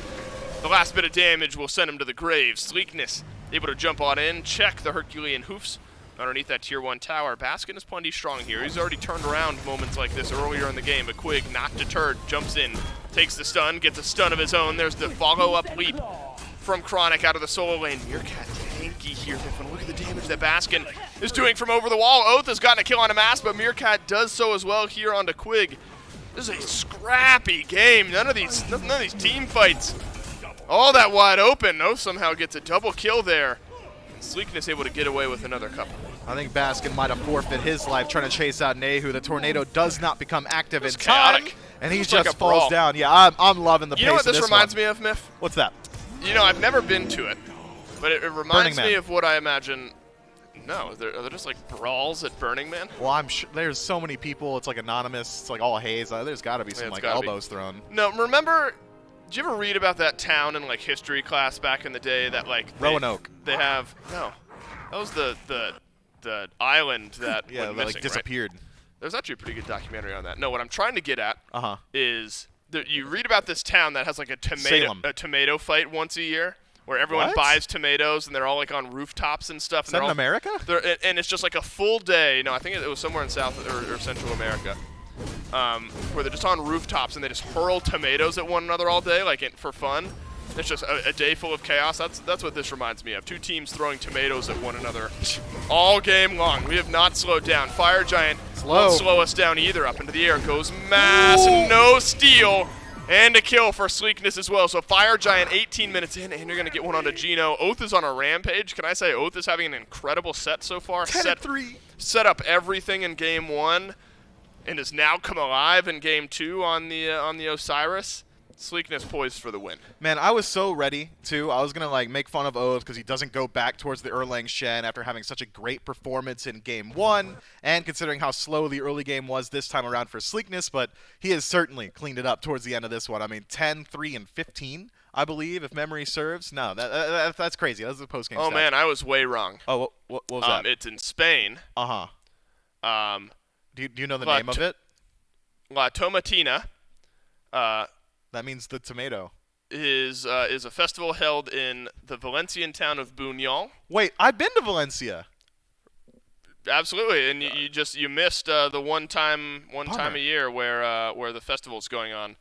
[SPEAKER 1] The last bit of damage will send him to the grave. Sleekness able to jump on in, check the Herculean Hoofs underneath that tier 1 tower. Baskin is plenty strong here. He's already turned around moments like this earlier in the game, but Quig, not deterred, jumps in, takes the stun, gets a stun of his own. There's the follow-up leap from Chronic out of the solo lane. Meerkat tanky here, Mifflin. Look at the damage that Baskin is doing from over the wall. Oath has gotten a kill on a Mass, but Meerkat does so as well here onto Quig. This is a scrappy game. None of these team fights all that wide open. Oath somehow gets a double kill there. Sleekness able to get away with another couple.
[SPEAKER 2] I think Baskin might have forfeit his life trying to chase out Nehu. The tornado does not become active in time,
[SPEAKER 1] chaotic.
[SPEAKER 2] and he
[SPEAKER 1] It's
[SPEAKER 2] just
[SPEAKER 1] like a
[SPEAKER 2] falls
[SPEAKER 1] brawl.
[SPEAKER 2] down. Yeah, I'm loving the pace
[SPEAKER 1] You know what
[SPEAKER 2] of
[SPEAKER 1] this
[SPEAKER 2] this
[SPEAKER 1] reminds
[SPEAKER 2] one.
[SPEAKER 1] me of, Miff?
[SPEAKER 2] What's that?
[SPEAKER 1] You know, I've never been to it, but it reminds
[SPEAKER 2] Burning
[SPEAKER 1] me
[SPEAKER 2] Man.
[SPEAKER 1] of what I imagine. No, are there just like brawls at Burning Man?
[SPEAKER 2] Well, I'm sure there's so many people. It's like anonymous. It's like all haze. There's got to be some
[SPEAKER 1] it's
[SPEAKER 2] like
[SPEAKER 1] gotta be.
[SPEAKER 2] elbows thrown.
[SPEAKER 1] No, remember? Did you ever read about that town in like history class back in the day that like
[SPEAKER 2] Roanoke.
[SPEAKER 1] They have no. That was the island that
[SPEAKER 2] Yeah,
[SPEAKER 1] went
[SPEAKER 2] that
[SPEAKER 1] missing,
[SPEAKER 2] like disappeared.
[SPEAKER 1] Right? There's actually a pretty good documentary on that. No, what I'm trying to get at
[SPEAKER 2] Uh-huh.
[SPEAKER 1] is that you read about this town that has like a
[SPEAKER 2] Salem.
[SPEAKER 1] tomato fight once a year where everyone
[SPEAKER 2] What?
[SPEAKER 1] buys tomatoes and they're all like on rooftops and stuff.
[SPEAKER 2] Is
[SPEAKER 1] And
[SPEAKER 2] that in America?
[SPEAKER 1] and it's just like a full day. No, I think it was somewhere in South or Central America, where they're just on rooftops and they just hurl tomatoes at one another all day, like for fun. It's just a day full of chaos. That's what this reminds me of. Two teams throwing tomatoes at one another all game long. We have not slowed down. Fire Giant won't slow us down either. Up into the air goes Mass, no steal, and a kill for Sleekness as well. So Fire Giant 18 minutes in, and you're going to get one onto Gino. Oath is on a rampage. Can I say Oath is having an incredible set so far?
[SPEAKER 2] 10-3.
[SPEAKER 1] Set up everything in game 1 and has now come alive in game 2 on the Osiris. Sleekness poised for the win.
[SPEAKER 2] Man, I was so ready, too. I was going to, like, make fun of Oath because he doesn't go back towards the Erlang Shen after having such a great performance in Game 1 and considering how slow the early game was this time around for Sleekness, but he has certainly cleaned it up towards the end of this one. I mean, 10, 3, and 15, I believe, if memory serves. No, that's crazy. That's the post-game
[SPEAKER 1] Oh,
[SPEAKER 2] stats.
[SPEAKER 1] man, I was way wrong.
[SPEAKER 2] Oh, what was that?
[SPEAKER 1] It's in Spain.
[SPEAKER 2] Uh-huh. Do you know the name of it?
[SPEAKER 1] La Tomatina.
[SPEAKER 2] That means the tomato.
[SPEAKER 1] Is a festival held in the Valencian town of Buñol.
[SPEAKER 2] Wait, I've been to Valencia.
[SPEAKER 1] Absolutely, and you missed the one time
[SPEAKER 2] Bummer.
[SPEAKER 1] a year where the festival's going on.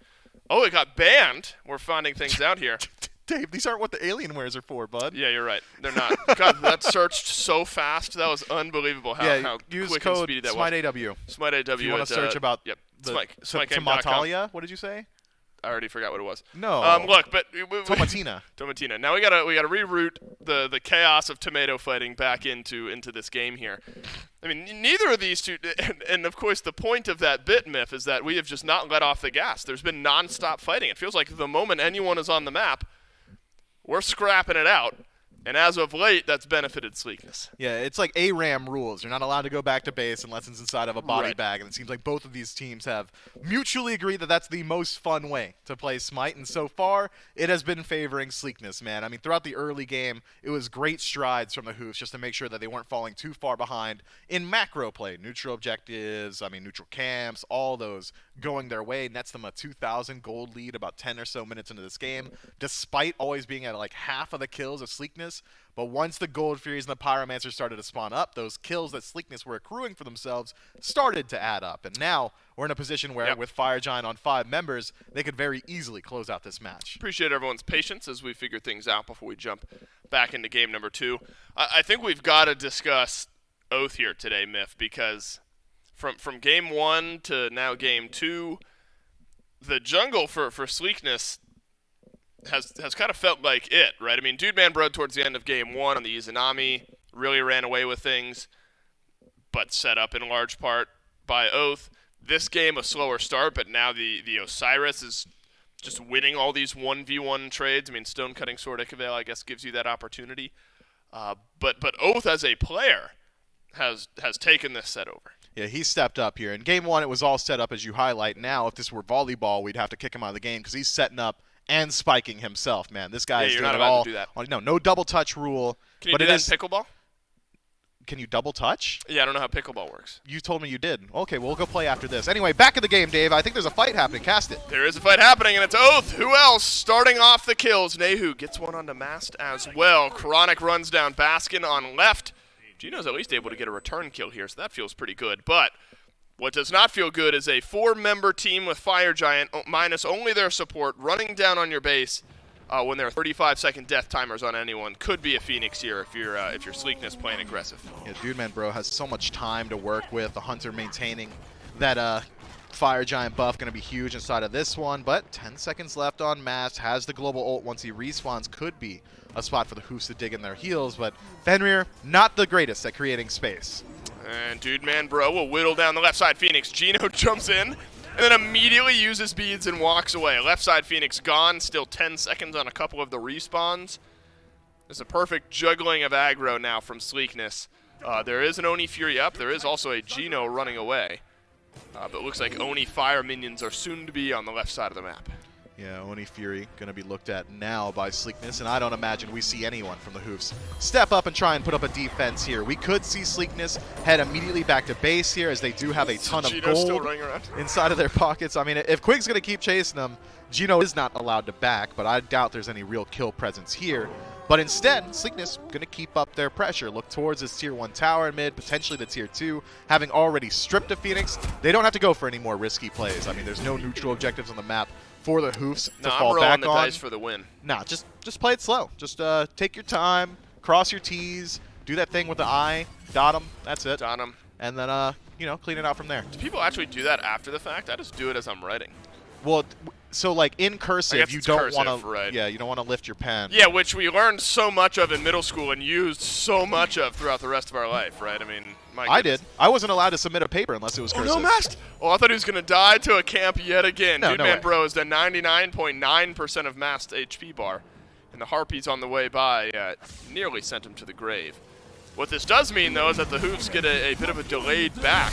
[SPEAKER 1] Oh, it got banned. We're finding things out here.
[SPEAKER 2] Dave, these aren't what the Alienwares are for, bud.
[SPEAKER 1] Yeah, you're right. They're not. God, that searched so fast. That was unbelievable how
[SPEAKER 2] use
[SPEAKER 1] quick and
[SPEAKER 2] code
[SPEAKER 1] speedy that was.
[SPEAKER 2] SmiteAW.
[SPEAKER 1] SmiteAW.
[SPEAKER 2] If you want to search about
[SPEAKER 1] yep.
[SPEAKER 2] the
[SPEAKER 1] SmiteGame.com.
[SPEAKER 2] Tomatalia, what did you say?
[SPEAKER 1] I already forgot what it was.
[SPEAKER 2] No.
[SPEAKER 1] Look, but
[SPEAKER 2] Tomatina.
[SPEAKER 1] Tomatina. Now we gotta reroute the chaos of tomato fighting back into this game here. I mean, neither of these two, and of course the point of that bit, Miff, is that we have just not let off the gas. There's been nonstop fighting. It feels like the moment anyone is on the map, we're scrapping it out. And as of late, that's benefited Sleekness.
[SPEAKER 2] Yeah, it's like ARAM rules. You're not allowed to go back to base unless it's inside of a body
[SPEAKER 1] Right.
[SPEAKER 2] bag, and it seems like both of these teams have mutually agreed that that's the most fun way to play Smite, and so far, it has been favoring Sleekness, man. I mean, throughout the early game, it was great strides from the Hoofs just to make sure that they weren't falling too far behind in macro play. Neutral objectives, neutral camps, all those going their way. Nets them a 2,000 gold lead about 10 or so minutes into this game, despite always being at like half of the kills of Sleekness. But once the Gold Furies and the Pyromancers started to spawn up, those kills that Sleekness were accruing for themselves started to add up. And now we're in a position where, with Fire Giant on 5 members, they could very easily close out this match.
[SPEAKER 1] Appreciate everyone's patience as we figure things out before we jump back into game number 2. I think we've got to discuss Oath here today, Miff, because from game 1 to now game 2, the jungle for Sleekness has kind of felt like it, right? I mean, Dude Man Bro towards the end of game 1 on the Izanami really ran away with things, but set up in large part by Oath. This game, a slower start, but now the Osiris is just winning all these 1v1 trades. I mean, Stone Cutting Sword Ichabel, I guess, gives you that opportunity. But Oath as a player has taken this set over.
[SPEAKER 2] Yeah, he stepped up here. In game 1, it was all set up as you highlight. Now, if this were volleyball, we'd have to kick him out of the game because he's setting up and spiking himself, man. This guy is
[SPEAKER 1] you're
[SPEAKER 2] doing
[SPEAKER 1] not
[SPEAKER 2] it
[SPEAKER 1] allowed
[SPEAKER 2] all.
[SPEAKER 1] to do that.
[SPEAKER 2] No double touch rule.
[SPEAKER 1] Can you
[SPEAKER 2] but
[SPEAKER 1] do
[SPEAKER 2] it
[SPEAKER 1] that
[SPEAKER 2] is
[SPEAKER 1] in pickleball?
[SPEAKER 2] Can you double touch?
[SPEAKER 1] Yeah, I don't know how pickleball works.
[SPEAKER 2] You told me you did. Okay, we'll go play after this. Anyway, back in the game, Dave. I think there's a fight happening. Cast it.
[SPEAKER 1] There is a fight happening, and it's Oath. Who else? Starting off the kills. Nehu gets one onto Mast as well. Chronic runs down Baskin on left. Gino's at least able to get a return kill here, so that feels pretty good. But what does not feel good is a 4-member team with Fire Giant minus only their support running down on your base when there are 35-second death timers on anyone. Could be a Phoenix here if you're Sleekness playing aggressive.
[SPEAKER 2] Yeah, Dude Man Bro has so much time to work with. The Hunter maintaining that Fire Giant buff going to be huge inside of this one, but 10 seconds left on Mast. Has the global ult once he respawns. Could be a spot for the Hoofs to dig in their heels, but Fenrir, not the greatest at creating space.
[SPEAKER 1] And Dude Man Bro will whittle down the left side Phoenix. Gino jumps in and then immediately uses beads and walks away. Left side Phoenix gone, still 10 seconds on a couple of the respawns. There's a perfect juggling of aggro now from Sleekness. There is an Oni Fury up. There is also a Gino running away. But it looks like Oni Fire minions are soon to be on the left side of the map.
[SPEAKER 2] Yeah, Oni Fury going to be looked at now by Sleekness, and I don't imagine we see anyone from the Hoofs step up and try and put up a defense here. We could see Sleekness head immediately back to base here, as they do have a ton of gold inside of their pockets. I mean, if Quig's going to keep chasing them, Gino is not allowed to back, but I doubt there's any real kill presence here. But instead, Sleekness going to keep up their pressure, look towards this Tier 1 tower in mid, potentially the Tier 2. Having already stripped a Phoenix, they don't have to go for any more risky plays. I mean, there's no neutral objectives on the map for the Hoofs to fall back on.
[SPEAKER 1] I'm rolling the dice for the win.
[SPEAKER 2] Nah, just play it slow. Just take your time, cross your T's, do that thing with the eye, dot them, that's it.
[SPEAKER 1] Dot them.
[SPEAKER 2] And then, you know, clean it out from there.
[SPEAKER 1] Do people actually do that after the fact? I just do it as I'm writing.
[SPEAKER 2] Well, so like in cursive, you don't want to,
[SPEAKER 1] right.
[SPEAKER 2] Yeah, you don't want to lift your pen.
[SPEAKER 1] Yeah, which we learned so much of in middle school and used so much of throughout the rest of our life, right? I mean,
[SPEAKER 2] I did. I wasn't allowed to submit a paper unless it was cursive.
[SPEAKER 1] Oh, no, Mast! Oh, I thought he was going to die to a camp yet again.
[SPEAKER 2] No,
[SPEAKER 1] Dude
[SPEAKER 2] no
[SPEAKER 1] Man
[SPEAKER 2] way.
[SPEAKER 1] Bro is the 99.9% of Mast HP bar, and the Harpies on the way by nearly sent him to the grave. What this does mean, though, is that the Hoofs get a bit of a delayed back.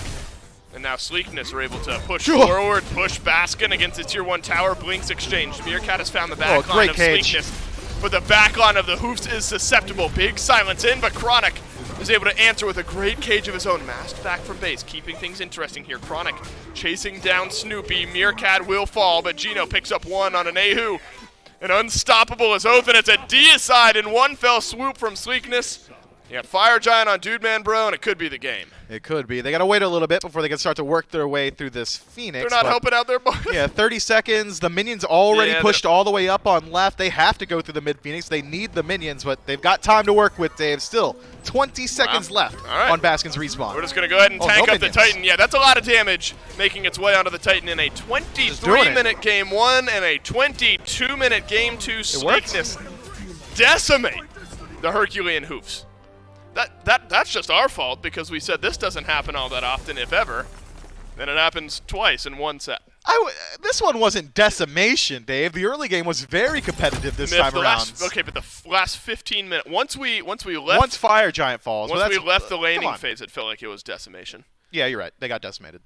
[SPEAKER 1] And now Sleekness are able to push forward, push Baskin against the Tier 1 tower. Blinks exchange. Meerkat has found the back line of Sleekness. But the back line of the Hoofs is susceptible. Big silence in, but Chronic is able to answer with a great cage of his own. Mast back from base, keeping things interesting here. Chronic chasing down Snoopy. Meerkat will fall, but Gino picks up one on an Ahu. And unstoppable is Oath, and it's a deicide in one fell swoop from Sleekness. You got Fire Giant on Dude Man Bro, and it could be the game.
[SPEAKER 2] It could be. They got to wait a little bit before they can start to work their way through this Phoenix.
[SPEAKER 1] They're not helping out their boys.
[SPEAKER 2] Yeah, 30 seconds. The minions already pushed all the way up on left. They have to go through the mid Phoenix. They need the minions, but they've got time to work with, Dave. Still 20 seconds left on Baskin's respawn.
[SPEAKER 1] We're just going to go ahead and tank up the Titan. Yeah, that's a lot of damage making its way onto the Titan in a 23-minute game 1 and a 22-minute game 2. Sleekness decimate the Herculean Hoofs. That's just our fault because we said this doesn't happen all that often, if ever. Then it happens twice in one set.
[SPEAKER 2] This one wasn't decimation, Dave. The early game was very competitive this time around.
[SPEAKER 1] Okay, but the last 15 minutes, once
[SPEAKER 2] Fire Giant falls,
[SPEAKER 1] once we left the laning phase, it felt like it was decimation.
[SPEAKER 2] Yeah, you're right. They got decimated.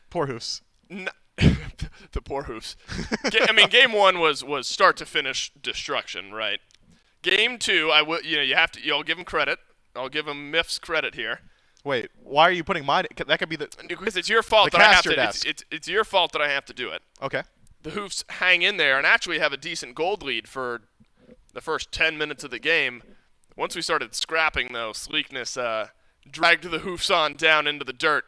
[SPEAKER 2] Poor Hoofs.
[SPEAKER 1] The poor Hoofs. I mean, game 1 was start to finish destruction, right? Game 2, you'll give them credit. I'll give him Miff's credit here.
[SPEAKER 2] Wait, why are you putting mine? That could be the
[SPEAKER 1] because it's your fault that I have to. It's your fault that I have to do it.
[SPEAKER 2] Okay.
[SPEAKER 1] The Hoofs hang in there and actually have a decent gold lead for the first 10 minutes of the game. Once we started scrapping, though, Sleekness dragged the Hoofs on down into the dirt,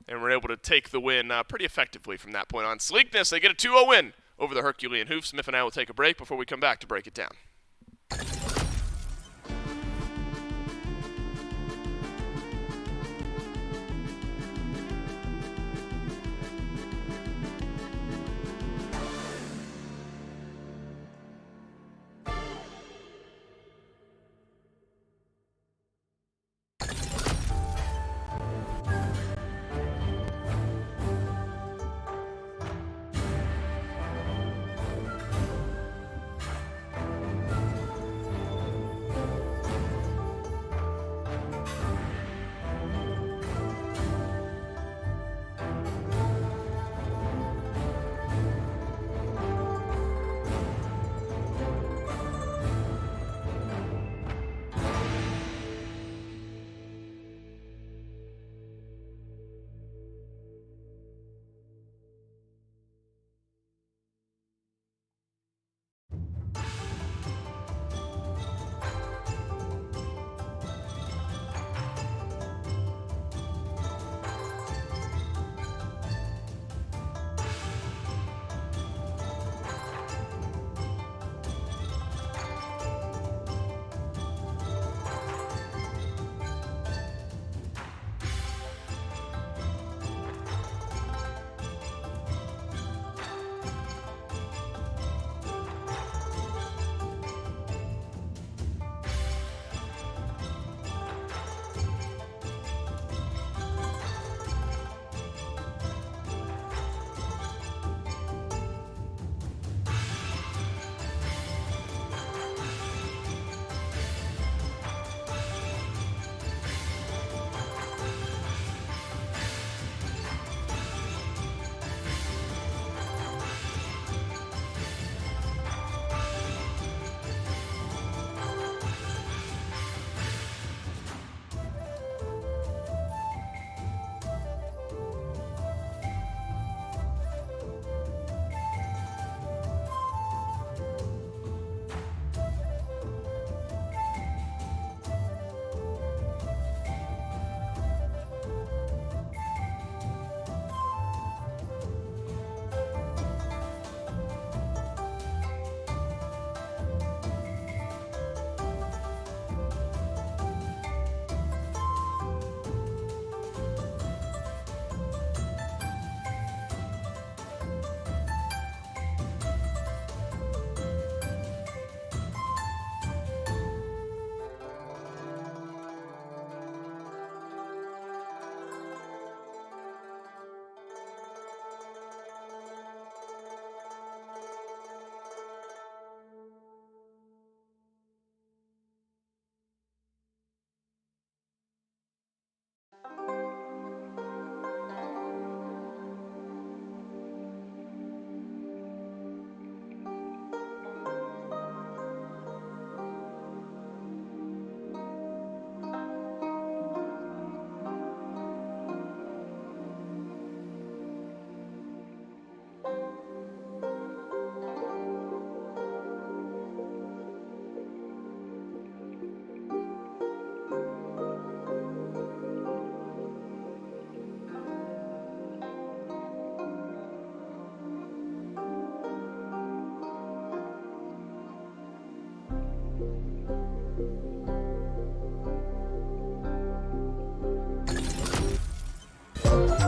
[SPEAKER 1] and were able to take the win pretty effectively from that point on. Sleekness, they get a 2-0 win over the Herculean Hoofs. Miff and I will take a break before we come back to break it down.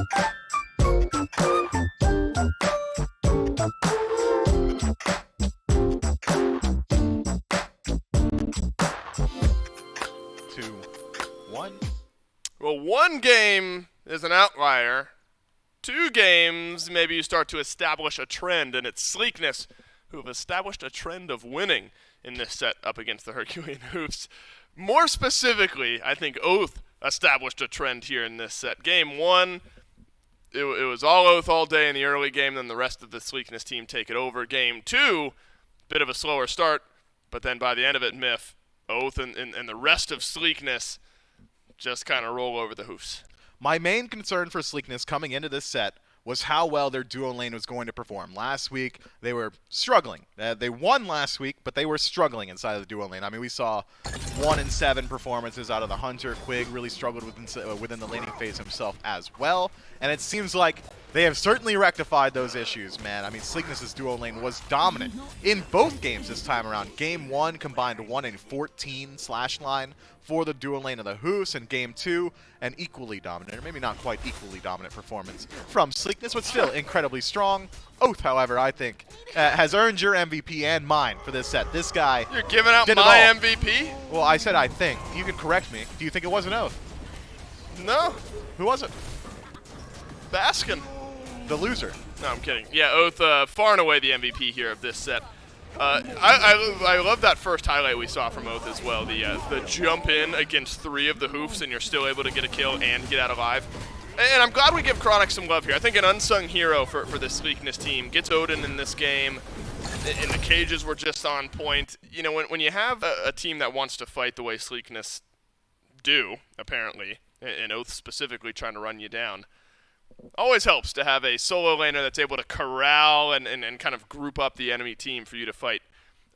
[SPEAKER 2] Two, one.
[SPEAKER 1] Well, one game is an outlier. 2 games, maybe you start to establish a trend, and it's Sleekness, who have established a trend of winning in this set up against the Herculean Hoofs. More specifically, I think Oath established a trend here in this set. Game 1, it was all Oath all day in the early game, then the rest of the Sleekness team take it over. Game 2, bit of a slower start, but then by the end of it, Miff, Oath and the rest of Sleekness just kind of roll over the Hoofs.
[SPEAKER 2] My main concern for Sleekness coming into this set was how well their duo lane was going to perform. Last week, they were struggling. They won last week, but they were struggling inside of the duo lane. I mean, we saw 1-7 performances out of the Hunter. Quig really struggled within the laning phase himself as well. And it seems like they have certainly rectified those issues, man. I mean, Sleekness' duo lane was dominant in both games this time around. Game 1 combined 1-14 slash line for the duo lane of the Hoofs, and Game 2, an equally dominant, or maybe not quite equally dominant performance from Sleekness, but still incredibly strong. Oath, however, I think, has earned your MVP and mine for this set. This guy
[SPEAKER 1] You're giving out
[SPEAKER 2] did
[SPEAKER 1] my
[SPEAKER 2] it all.
[SPEAKER 1] MVP?
[SPEAKER 2] Well, I said I think. You can correct me. Do you think it was an Oath?
[SPEAKER 1] No.
[SPEAKER 2] Who was it?
[SPEAKER 1] Baskin.
[SPEAKER 2] The loser.
[SPEAKER 1] No, I'm kidding. Yeah, Oath, far and away the MVP here of this set. I love that first highlight we saw from Oath as well. The jump in against 3 of the Hoofs, and you're still able to get a kill and get out alive. And I'm glad we give Chronic some love here. I think an unsung hero for this Sleekness team gets Odin in this game, and the cages were just on point. You know, when you have a team that wants to fight the way Sleekness do, apparently, and Oath specifically trying to run you down, always helps to have a solo laner that's able to corral and kind of group up the enemy team for you to fight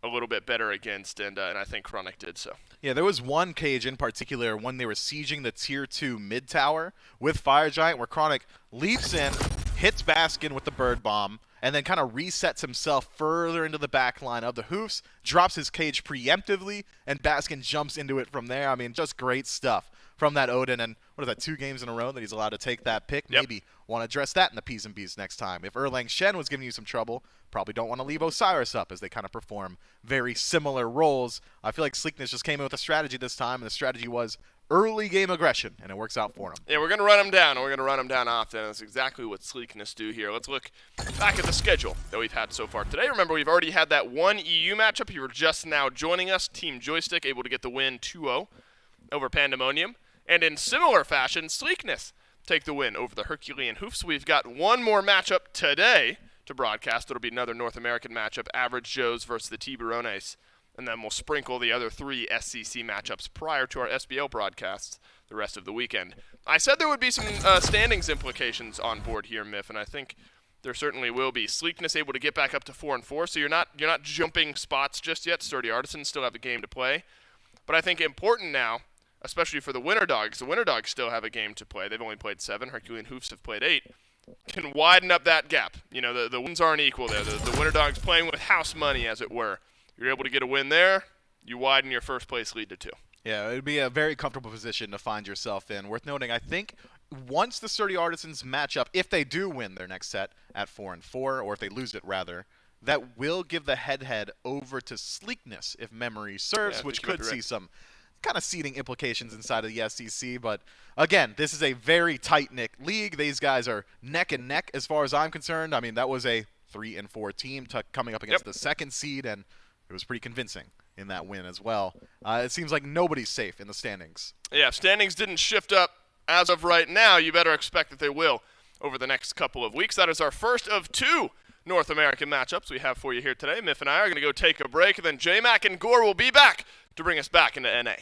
[SPEAKER 1] a little bit better against, and I think Chronic did so.
[SPEAKER 2] Yeah, there was one cage in particular when they were sieging the Tier 2 mid tower with Fire Giant where Chronic leaps in, hits Baskin with the Bird Bomb, and then kind of resets himself further into the back line of the Hoofs, drops his cage preemptively, and Baskin jumps into it from there. I mean, just great stuff from that Odin, and what is that, 2 games in a row that he's allowed to take that pick?
[SPEAKER 1] Yep.
[SPEAKER 2] Maybe want to address that in the P's and B's next time. If Erlang Shen was giving you some trouble, probably don't want to leave Osiris up as they kind of perform very similar roles. I feel like Sleekness just came in with a strategy this time, and the strategy was early game aggression, and it works out for him.
[SPEAKER 1] Yeah, we're going to run him down, and we're going to run him down often. That's exactly what Sleekness do here. Let's look back at the schedule that we've had so far today. Remember, we've already had that one EU matchup. You were just now joining us. Team Joystick able to get the win 2-0 over Pandemonium. And in similar fashion, Sleekness take the win over the Herculean Hoofs. We've got one more matchup today to broadcast. It'll be another North American matchup, Average Joes versus the Tiburones. And then we'll sprinkle the other 3 SCC matchups prior to our SBL broadcasts the rest of the weekend. I said there would be some standings implications on board here, Miff, and I think there certainly will be. Sleekness able to get back up to 4-4, so you're not jumping spots just yet. Sturdy Artisans still have a game to play. But I think important now, especially for the Winter Dogs. The Winter Dogs still have a game to play. They've only played 7. Herculean Hoofs have played 8. Can widen up that gap. You know, the wins aren't equal there. The Winter Dogs playing with house money, as it were. You're able to get a win there, you widen your first place lead to 2.
[SPEAKER 2] Yeah, it would be a very comfortable position to find yourself in. Worth noting, I think once the Sturdy Artisans match up, if they do win their next set at 4-4, or if they lose it rather, that will give the head-head over to Sleekness, if memory serves, which could see some kind of seeding implications inside of the SCC. But again, this is a very tight-knit league. These guys are neck and neck as far as I'm concerned. I mean, that was a 3-4 team coming up against the 2nd seed, and it was pretty convincing in that win as well. It seems like nobody's safe in the standings.
[SPEAKER 1] Yeah, if standings didn't shift up as of right now, you better expect that they will over the next couple of weeks. That is our first of 2 North American matchups we have for you here today. Miff and I are going to go take a break, and then J-Mac and Gore will be back to bring us back into NA.